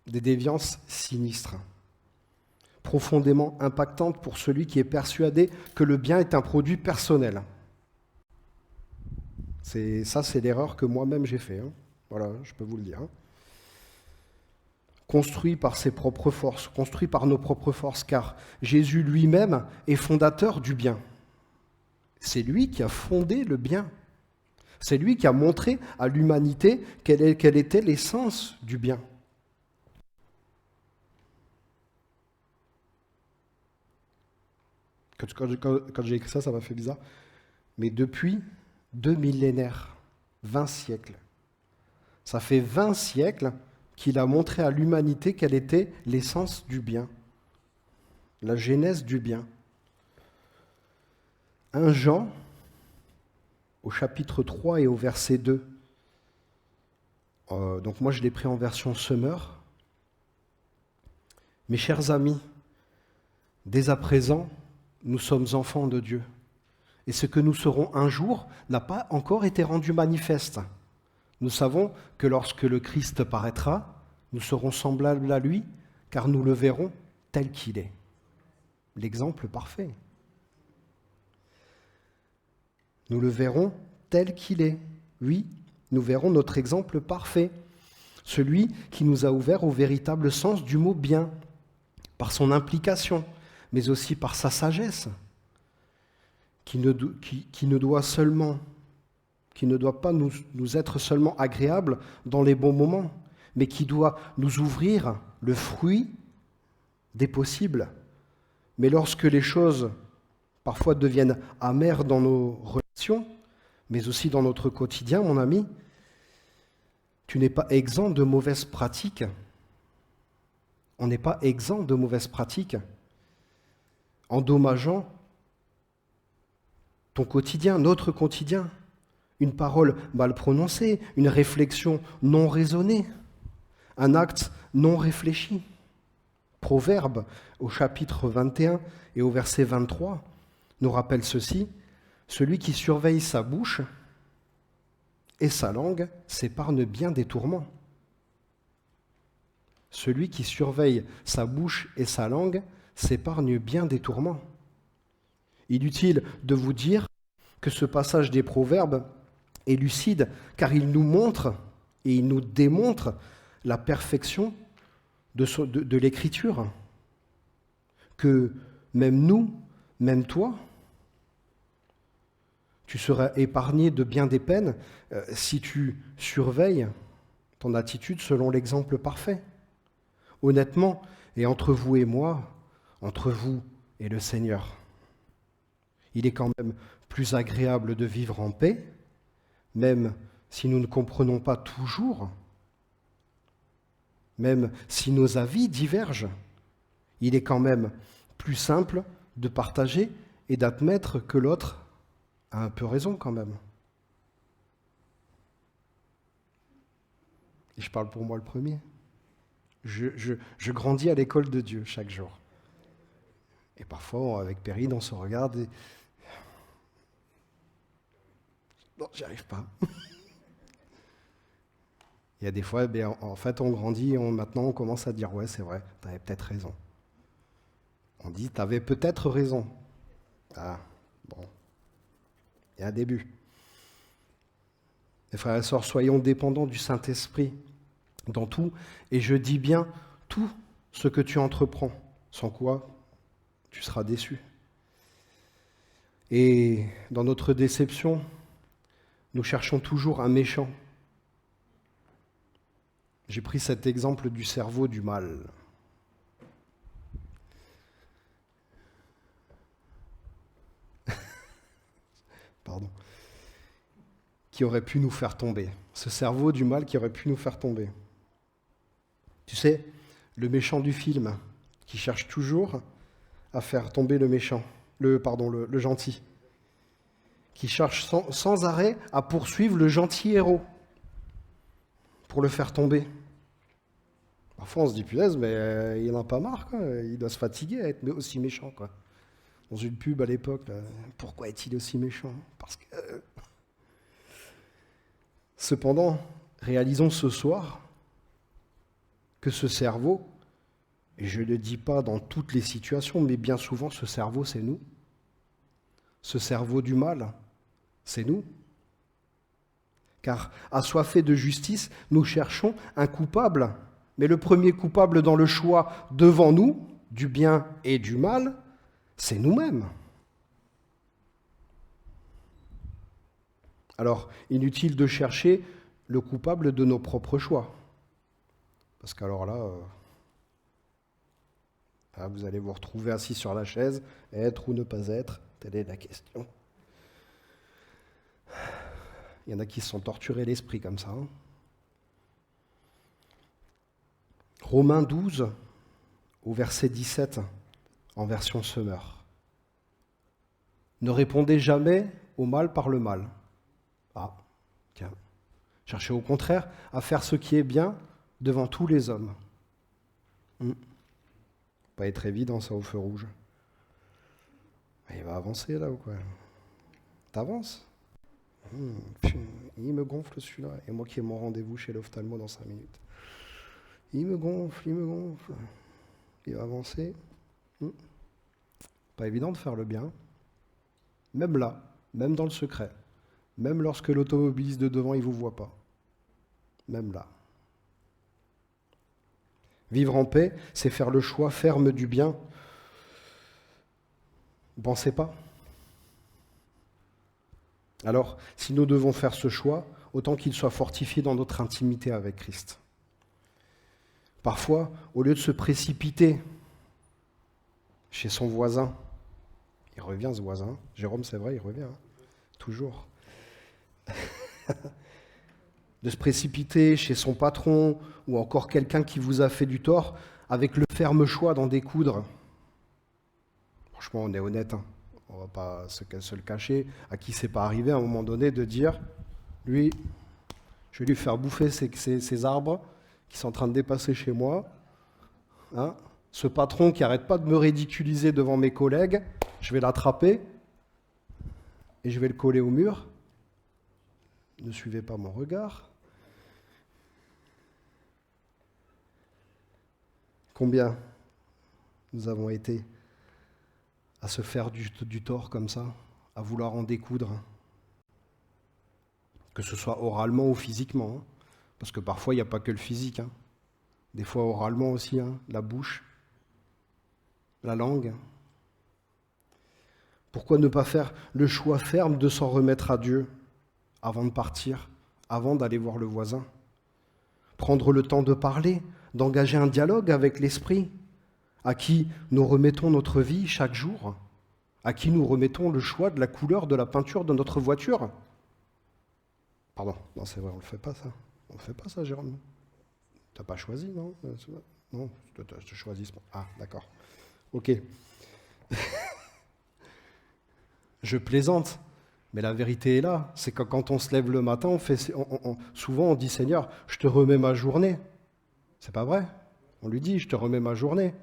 des déviances sinistres, profondément impactantes pour celui qui est persuadé que le bien est un produit personnel. C'est l'erreur que moi-même j'ai fait. Voilà, je peux vous le dire. Construit par ses propres forces, construit par nos propres forces, car Jésus lui-même est fondateur du bien. C'est lui qui a fondé le bien. C'est lui qui a montré à l'humanité quelle était l'essence du bien. Quand j'ai écrit ça, ça m'a fait bizarre. Mais depuis 2 millénaires, 20 siècles, ça fait 20 siècles qu'il a montré à l'humanité quelle était l'essence du bien, la genèse du bien. 1 Jean, au chapitre 3 et au verset 2. Donc moi je l'ai pris en version Summer. Mes chers amis, dès à présent, nous sommes enfants de Dieu. Et ce que nous serons un jour n'a pas encore été rendu manifeste. Nous savons que lorsque le Christ paraîtra, nous serons semblables à lui, car nous le verrons tel qu'il est. L'exemple parfait. Nous le verrons tel qu'il est. Oui, nous verrons notre exemple parfait, celui qui nous a ouvert au véritable sens du mot bien, par son implication, mais aussi par sa sagesse, qui ne doit pas nous être seulement agréable dans les bons moments, mais qui doit nous ouvrir le fruit des possibles. Mais lorsque les choses parfois deviennent amères dans nos relations, mais aussi dans notre quotidien, mon ami, tu n'es pas exempt de mauvaises pratiques. On n'est pas exempt de mauvaises pratiques, endommageant ton quotidien, notre quotidien. Une parole mal prononcée, une réflexion non raisonnée, un acte non réfléchi. Proverbe, au chapitre 21 et au verset 23, nous rappelle ceci: celui qui surveille sa bouche et sa langue s'épargne bien des tourments. Celui qui surveille sa bouche et sa langue s'épargne bien des tourments. Inutile de vous dire que ce passage des Proverbes est lucide, car il nous montre et il nous démontre la perfection de l'Écriture. Que même nous, même toi, tu seras épargné de bien des peines si tu surveilles ton attitude selon l'exemple parfait. Honnêtement, et entre vous et moi, entre vous et le Seigneur, il est quand même plus agréable de vivre en paix, même si nous ne comprenons pas toujours, même si nos avis divergent. Il est quand même plus simple de partager et d'admettre que l'autre a un peu raison quand même. Et je parle pour moi le premier. Je grandis à l'école de Dieu chaque jour. Et parfois, avec Perrine, on se regarde et... Non, j'y arrive pas. Il y a des fois, en fait, on grandit et maintenant on commence à dire « Ouais, c'est vrai, tu avais peut-être raison. » On dit « Tu avais peut-être raison. » Ah, bon. Il y a un début. Mes frères et sœurs, soyons dépendants du Saint-Esprit dans tout, et je dis bien tout ce que tu entreprends, sans quoi tu seras déçu. Et dans notre déception, nous cherchons toujours un méchant. J'ai pris cet exemple du cerveau du mal. Pardon. Qui aurait pu nous faire tomber. Ce cerveau du mal qui aurait pu nous faire tomber. Tu sais, le méchant du film, qui cherche toujours à faire tomber le méchant, le gentil, qui cherche sans arrêt à poursuivre le gentil héros pour le faire tomber. Parfois on se dit, punaise, mais il n'en a pas marre, quoi. Il doit se fatiguer à être aussi méchant, quoi. Dans une pub à l'époque, là, pourquoi est-il aussi méchant? Parce que... Cependant, réalisons ce soir que ce cerveau, et je ne le dis pas dans toutes les situations, mais bien souvent ce cerveau c'est nous. Ce cerveau du mal, c'est nous. Car assoiffés de justice, nous cherchons un coupable. Mais le premier coupable dans le choix devant nous, du bien et du mal, c'est nous-mêmes. Alors, inutile de chercher le coupable de nos propres choix. Parce qu'alors là, vous allez vous retrouver assis sur la chaise, être ou ne pas être, telle est la question. Il y en a qui se sont torturés l'esprit comme ça. Romains 12, au verset 17, en version Semeur. Ne répondez jamais au mal par le mal. Ah, tiens. Cherchez au contraire à faire ce qui est bien devant tous les hommes. Pas être évident ça au feu rouge. Il va avancer là ou quoi? T'avances? Il me gonfle celui-là. Et moi qui ai mon rendez-vous chez l'ophtalmo dans 5 minutes. Il me gonfle. Il va avancer. Pas évident de faire le bien. Même là, même dans le secret. Même lorsque l'automobiliste de devant, il ne vous voit pas. Même là. Vivre en paix, c'est faire le choix ferme du bien. Vous ne pensez pas? Alors, si nous devons faire ce choix, autant qu'il soit fortifié dans notre intimité avec Christ. Parfois, au lieu de se précipiter chez son voisin, il revient ce voisin, Jérôme c'est vrai, il revient, toujours. De se précipiter chez son patron ou encore quelqu'un qui vous a fait du tort avec le ferme choix d'en découdre. Franchement, on est honnête, on ne va pas se le cacher, à qui c'est pas arrivé à un moment donné de dire, lui, je vais lui faire bouffer ces arbres qui sont en train de dépasser chez moi. Ce patron qui n'arrête pas de me ridiculiser devant mes collègues, je vais l'attraper et je vais le coller au mur. Ne suivez pas mon regard. Combien nous avons été à se faire du tort comme ça, à vouloir en découdre, que ce soit oralement ou physiquement, parce que parfois il n'y a pas que le physique, des fois oralement aussi, la bouche, la langue. Pourquoi ne pas faire le choix ferme de s'en remettre à Dieu avant de partir, avant d'aller voir le voisin? Prendre le temps de parler, d'engager un dialogue avec l'Esprit, à qui nous remettons notre vie chaque jour, à qui nous remettons le choix de la couleur de la peinture de notre voiture. Pardon, non c'est vrai, on ne le fait pas ça. On ne fait pas ça, Jérôme. Tu n'as pas choisi, non? Non, je te choisis. Ah, d'accord. Ok. Je plaisante, mais la vérité est là. C'est que quand on se lève le matin, souvent on dit Seigneur, je te remets ma journée. C'est pas vrai. On lui dit, je te remets ma journée.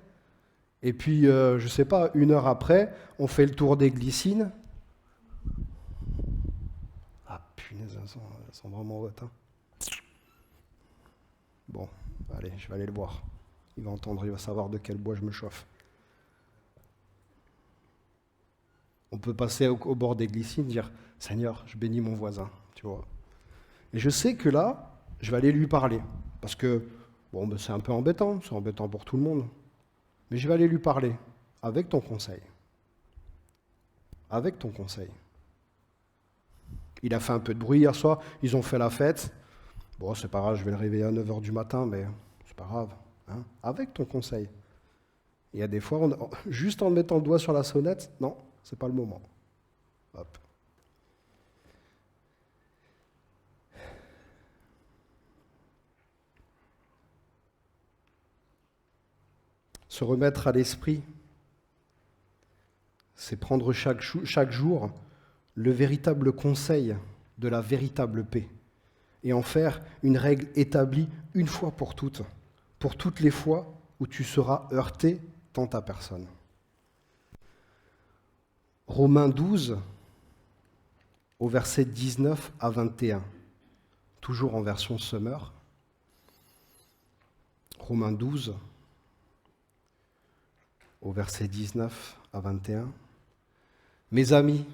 Et puis, je ne sais pas, 1 heure après, on fait le tour des glycines. Ah, punaise, elles sont vraiment hautes. Bon, allez, je vais aller le voir. Il va entendre, il va savoir de quel bois je me chauffe. On peut passer au bord des glycines, dire « Seigneur, je bénis mon voisin », tu vois. Et je sais que là, je vais aller lui parler. parce que bon, ben, c'est un peu embêtant, c'est embêtant pour tout le monde. Mais je vais aller lui parler, avec ton conseil. Avec ton conseil. Il a fait un peu de bruit hier soir, ils ont fait la fête. Bon, c'est pas grave, je vais le réveiller à 9 h du matin, mais c'est pas grave. Hein. Avec ton conseil. Il y a des fois, juste en mettant le doigt sur la sonnette, non, c'est pas le moment. Hop. Se remettre à l'esprit, c'est prendre chaque jour le véritable conseil de la véritable paix et en faire une règle établie une fois pour toutes les fois où tu seras heurté dans ta personne. Romains 12, au verset 19 à 21, toujours en version Summer. Romains 12, au verset 19 à 21. Mes amis,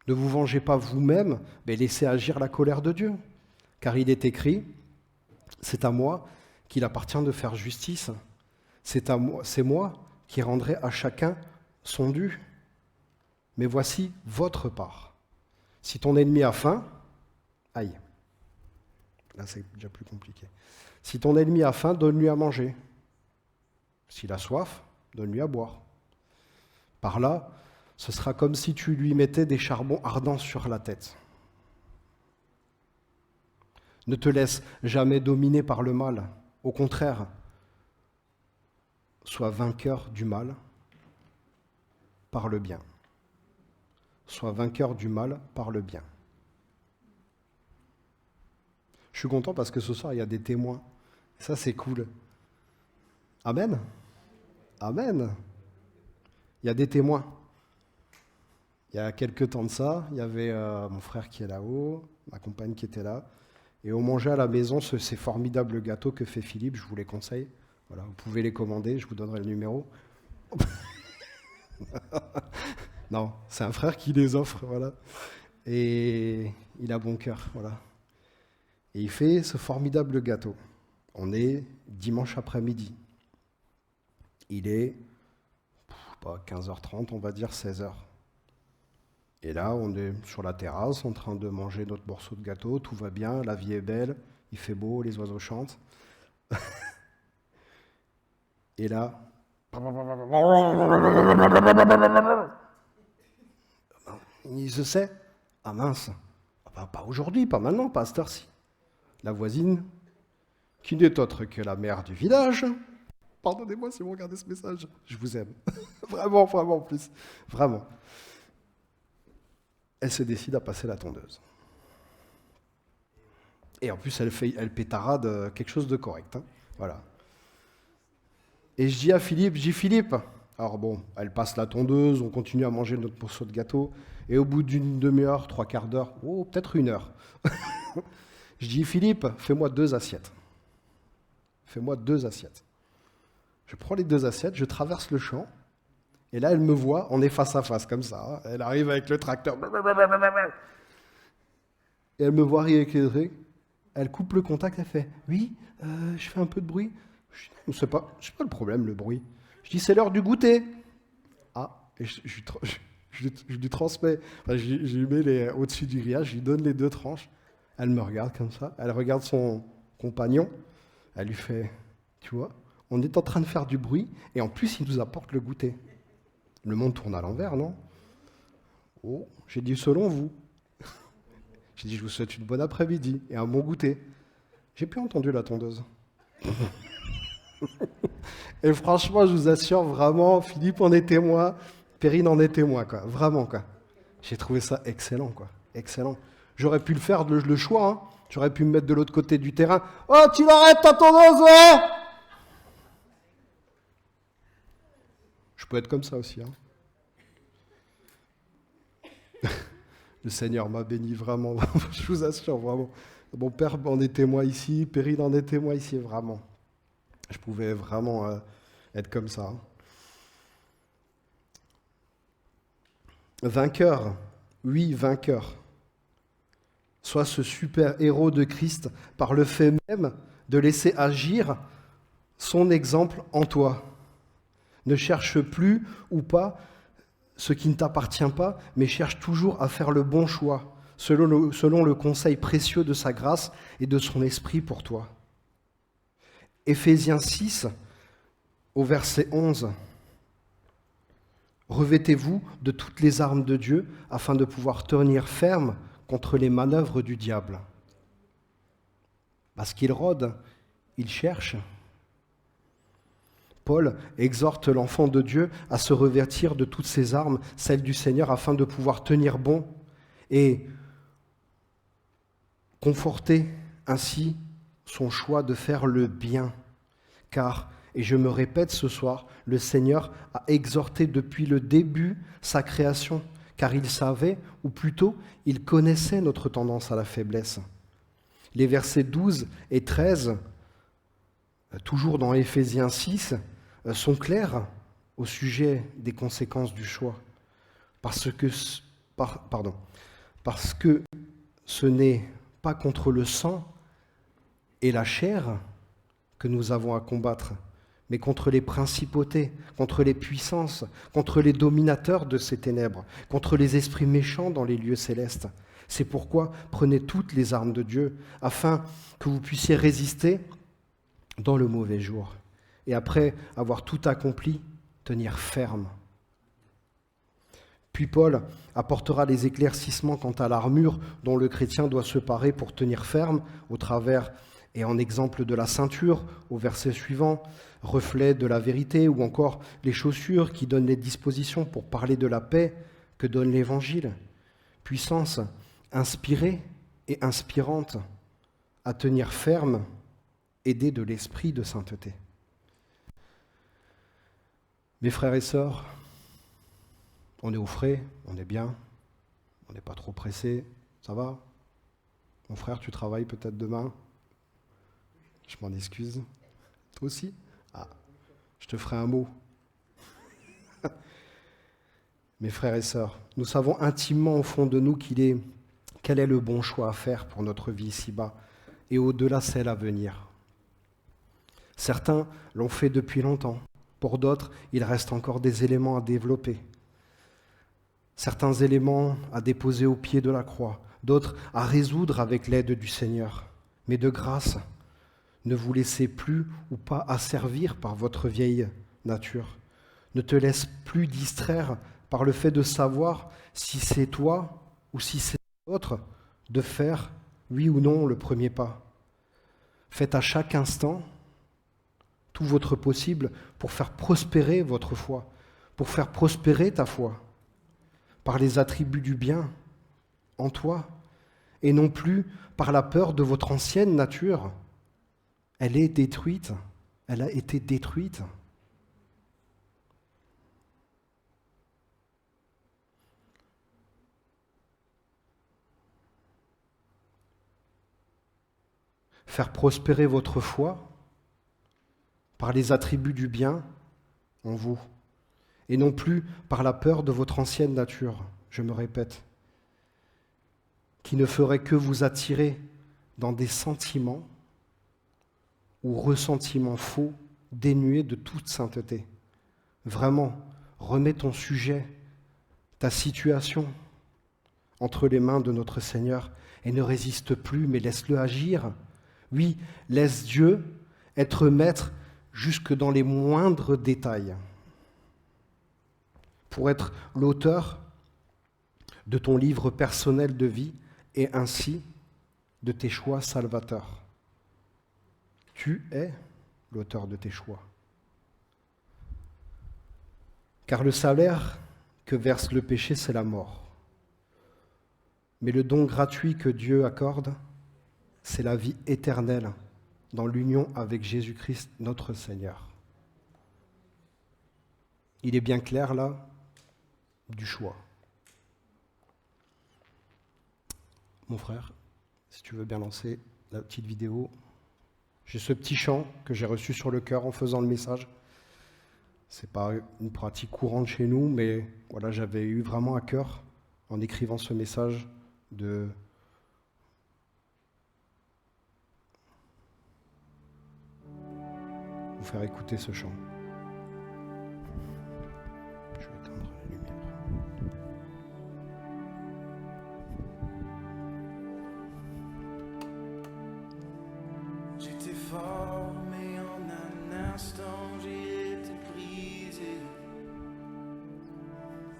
ne vous vengez pas vous-même, mais laissez agir la colère de Dieu. Car il est écrit, c'est à moi qu'il appartient de faire justice. C'est moi qui rendrai à chacun son dû. Mais voici votre part. Si ton ennemi a faim, aïe, là c'est déjà plus compliqué. Si ton ennemi a faim, donne-lui à manger. S'il a soif, donne-lui à boire. Par là, ce sera comme si tu lui mettais des charbons ardents sur la tête. Ne te laisse jamais dominer par le mal. Au contraire, sois vainqueur du mal par le bien. Sois vainqueur du mal par le bien. Je suis content parce que ce soir, il y a des témoins. Ça, c'est cool. Amen. Amen. Il y a des témoins. Il y a quelques temps de ça, il y avait mon frère qui est là-haut, ma compagne qui était là, et on mangeait à la maison ces formidables gâteaux que fait Philippe, je vous les conseille. Voilà, vous pouvez les commander, je vous donnerai le numéro. Non, c'est un frère qui les offre, voilà. Et il a bon cœur, voilà. Et il fait ce formidable gâteau. On est dimanche après-midi. Il est 15h30, on va dire 16h. Et là, on est sur la terrasse, en train de manger notre morceau de gâteau, tout va bien, la vie est belle, il fait beau, les oiseaux chantent. Et là... Il se sait. Ah mince, pas aujourd'hui, pas maintenant, pas à cette heure-ci. La voisine, qui n'est autre que la mère du village. Pardonnez-moi si vous regardez ce message, je vous aime. Vraiment, vraiment en plus. Vraiment. Elle se décide à passer la tondeuse. Et en plus, elle pétarade quelque chose de correct. Hein. Voilà. Et je dis à Philippe, Philippe, alors bon, elle passe la tondeuse, on continue à manger notre morceau de gâteau, et au bout d'une demi-heure, 3/4 d'heure, peut-être 1 heure, je dis, Philippe, fais-moi 2 assiettes. Fais-moi 2 assiettes. Je prends les 2 assiettes, je traverse le champ, et là, elle me voit, on est face à face, comme ça. Hein. Elle arrive avec le tracteur. Et elle me voit arriver, elle coupe le contact, elle fait « Oui, je fais un peu de bruit. » Je dis « C'est pas le problème, le bruit. » Je dis « C'est l'heure du goûter. » Ah, et je lui transmets, enfin, je lui mets au-dessus du grillage, je lui donne les 2 tranches. Elle me regarde comme ça, elle regarde son compagnon, elle lui fait « Tu vois, on est en train de faire du bruit, et en plus, il nous apporte le goûter. » Le monde tourne à l'envers, non? Oh, j'ai dit selon vous. J'ai dit je vous souhaite une bonne après-midi et un bon goûter. J'ai plus entendu la tondeuse. Et franchement, je vous assure vraiment, Philippe en est témoin, Perrine en est témoin, quoi. Vraiment, quoi. J'ai trouvé ça excellent, quoi. Excellent. J'aurais pu le faire le choix, hein. J'aurais pu me mettre de l'autre côté du terrain. Oh, tu l'arrêtes ta tondeuse, ouais! Je peux être comme ça aussi. Hein. Le Seigneur m'a béni vraiment, je vous assure, vraiment. Mon père en est témoin ici, Perrine en est témoin ici, vraiment. Je pouvais vraiment être comme ça. Hein. Vainqueur, oui, vainqueur. Sois ce super héros de Christ par le fait même de laisser agir son exemple en toi. Ne cherche plus ou pas ce qui ne t'appartient pas, mais cherche toujours à faire le bon choix, selon le conseil précieux de sa grâce et de son esprit pour toi. Éphésiens 6, au verset 11. Revêtez-vous de toutes les armes de Dieu afin de pouvoir tenir ferme contre les manœuvres du diable. Parce qu'il rôde, il cherche. Paul exhorte l'enfant de Dieu à se revêtir de toutes ses armes, celles du Seigneur, afin de pouvoir tenir bon et conforter ainsi son choix de faire le bien. Car, et je me répète ce soir, le Seigneur a exhorté depuis le début sa création, car il savait, ou plutôt, il connaissait notre tendance à la faiblesse. Les versets 12 et 13, toujours dans Éphésiens 6, sont clairs au sujet des conséquences du choix. Parce que ce n'est pas contre le sang et la chair que nous avons à combattre, mais contre les principautés, contre les puissances, contre les dominateurs de ces ténèbres, contre les esprits méchants dans les lieux célestes. C'est pourquoi prenez toutes les armes de Dieu, afin que vous puissiez résister dans le mauvais jour. Et après avoir tout accompli, tenir ferme. Puis Paul apportera les éclaircissements quant à l'armure dont le chrétien doit se parer pour tenir ferme, au travers et en exemple de la ceinture, au verset suivant, reflet de la vérité, ou encore les chaussures qui donnent les dispositions pour parler de la paix que donne l'Évangile. Puissance inspirée et inspirante à tenir ferme, aidée de l'esprit de sainteté. Mes frères et sœurs, on est au frais, on est bien, on n'est pas trop pressé, ça va? Mon frère, tu travailles peut-être demain? Je m'en excuse. Toi aussi? Ah, je te ferai un mot. Mes frères et sœurs, nous savons intimement au fond de nous quel est le bon choix à faire pour notre vie ici-bas et au-delà celle à venir. Certains l'ont fait depuis longtemps. Pour d'autres, il reste encore des éléments à développer. Certains éléments à déposer au pied de la croix, d'autres à résoudre avec l'aide du Seigneur. Mais de grâce, ne vous laissez plus ou pas asservir par votre vieille nature. Ne te laisse plus distraire par le fait de savoir si c'est toi ou si c'est l'autre de faire, oui ou non, le premier pas. Faites à chaque instant tout votre possible pour faire prospérer votre foi, pour faire prospérer ta foi, par les attributs du bien en toi, et non plus par la peur de votre ancienne nature. Elle est détruite, elle a été détruite. Faire prospérer votre foi par les attributs du bien en vous, et non plus par la peur de votre ancienne nature, je me répète, qui ne ferait que vous attirer dans des sentiments ou ressentiments faux, dénués de toute sainteté. Vraiment, remets ton sujet, ta situation entre les mains de notre Seigneur et ne résiste plus, mais laisse-le agir. Oui, laisse Dieu être maître jusque dans les moindres détails pour être l'auteur de ton livre personnel de vie et ainsi de tes choix salvateurs. Tu es l'auteur de tes choix. Car le salaire que verse le péché, c'est la mort. Mais le don gratuit que Dieu accorde, c'est la vie éternelle dans l'union avec Jésus-Christ, notre Seigneur. Il est bien clair là du choix. Mon frère, si tu veux bien lancer la petite vidéo. J'ai ce petit chant que j'ai reçu sur le cœur en faisant le message. Ce n'est pas une pratique courante chez nous, mais voilà, j'avais eu vraiment à cœur, en écrivant ce message, de vous faire écouter ce chant. Je vais éteindre la lumière. J'étais fort, mais en un instant j'ai été brisé.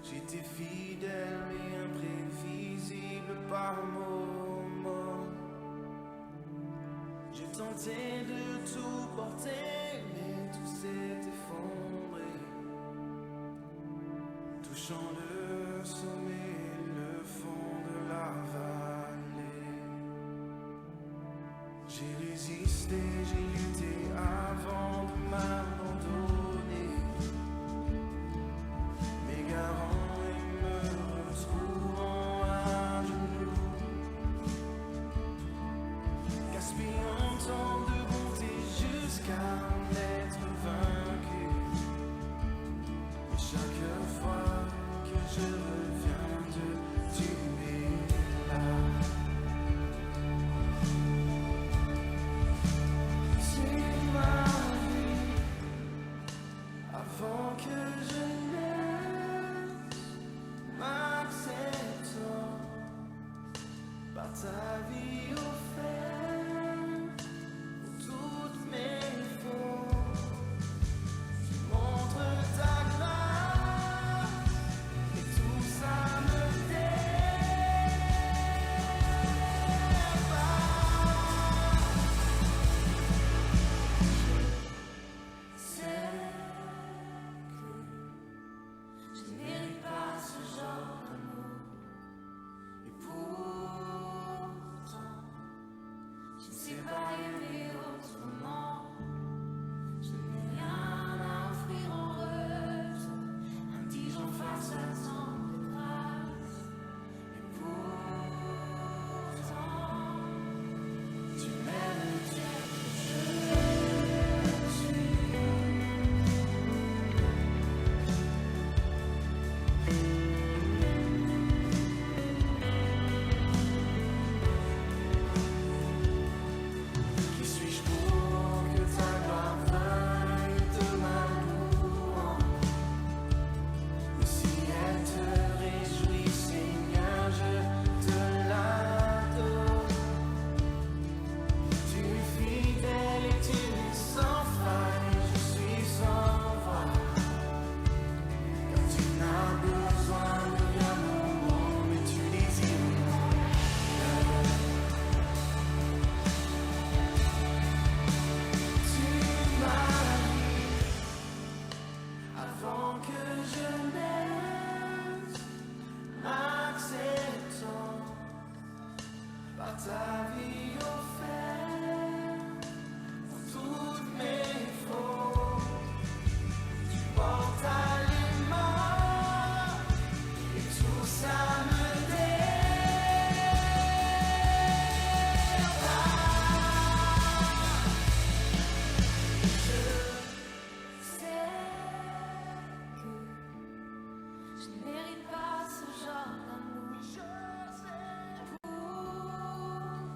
J'étais fidèle, mais imprévisible par moments. J'ai tenté de tout porter, mais tout s'est effondré. Touchant le sommet, le fond de la vallée. J'ai résisté, j'ai lutté avant de m'abandonner. M'égarant et me retrouvant à genoux. Gaspillant tant de bonté jusqu'à en être vaincu. Et chaque fois que je reviens de tu es là. Tu m'as vu avant que je naisse, m'acceptant par ta vie offerte pour toutes mes fautes. Tu montres ta grâce et tout ça me dépasse. Je sais que je ne mérite pas ce genre d'amour. Et pourtant, je ne sais pas aimer autrement. Je n'ai rien à offrir en retour, indigent face à tant de grâce. Et pourtant, tu m'aimes tel que je suis. Qui suis-je pour que ta gloire veuille de ma louange? Mais si elle te réjouit, Seigneur, je te l'adore. Tu es fidèle et tu es sans faille, je suis sans voix. Car tu n'as besoin de rien au monde, mais tu désires mon cœur. Tu m'as vu avant que je naisse, m'acceptant par ta vie offerte pour toutes mes fautes. Tu portes aliment et tout ça me Je sais que je ne mérite pas ce genre d'amour. Pourtant,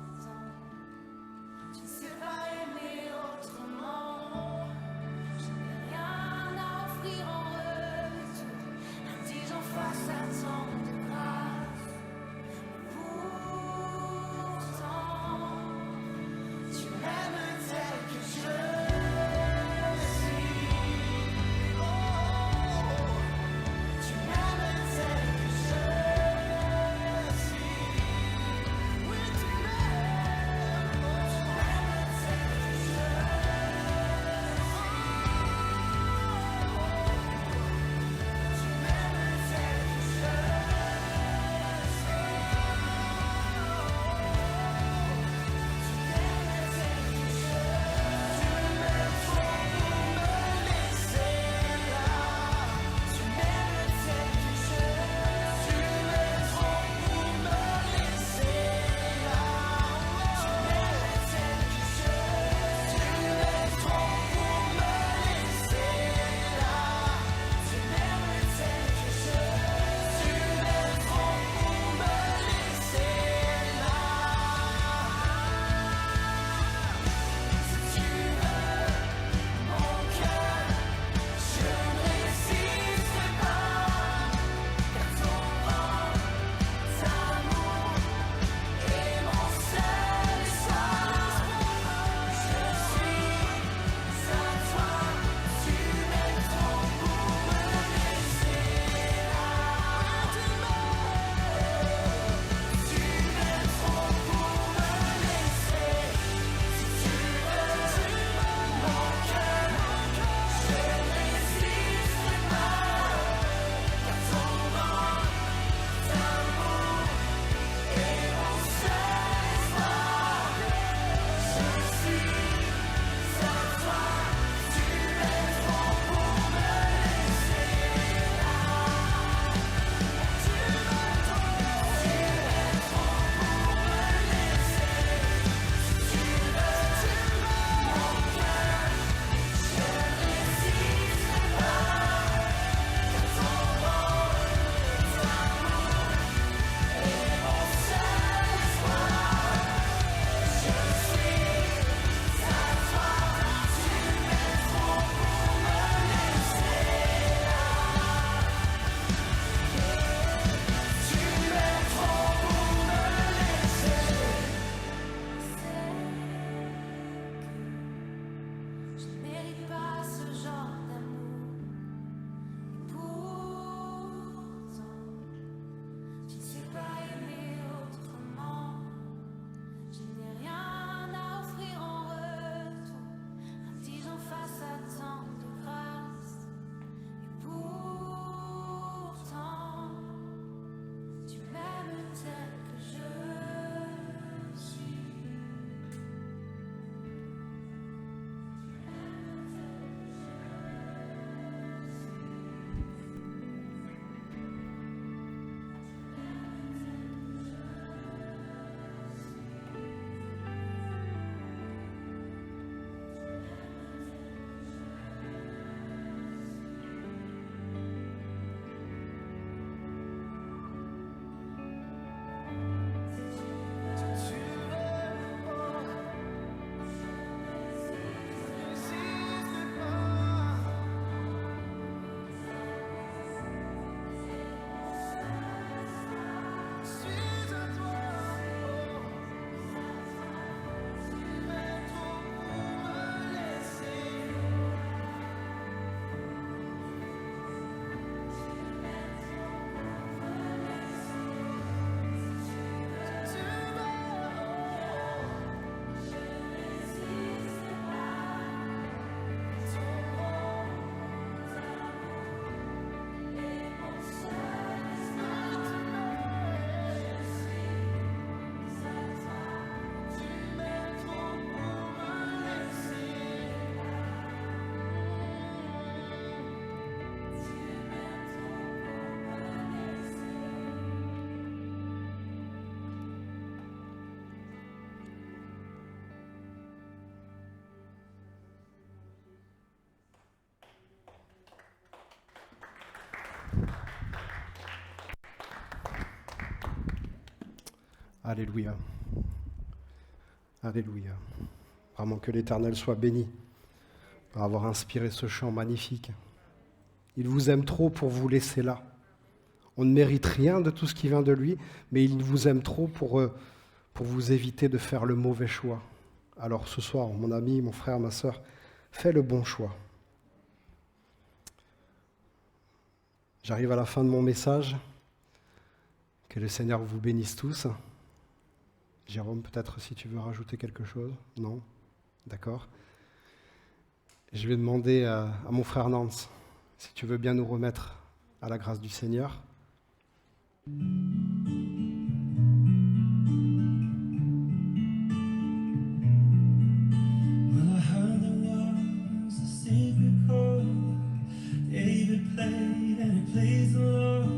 Alléluia. Alléluia. Vraiment que l'Éternel soit béni pour avoir inspiré ce chant magnifique. Il vous aime trop pour vous laisser là. On ne mérite rien de tout ce qui vient de lui, mais il vous aime trop pour vous éviter de faire le mauvais choix. Alors ce soir, mon ami, mon frère, ma sœur, fais le bon choix. J'arrive à la fin de mon message. Que le Seigneur vous bénisse tous. Jérôme, peut-être si tu veux rajouter quelque chose? Non? D'accord. Je vais demander à mon frère Nance, si tu veux bien nous remettre à la grâce du Seigneur. Well, I heard there was a secret chord David played and it pleased the Lord,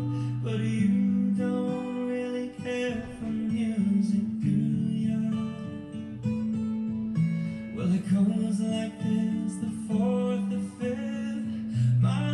but you don't really care for music, do ya? Well, it goes like this, the fourth, the fifth, my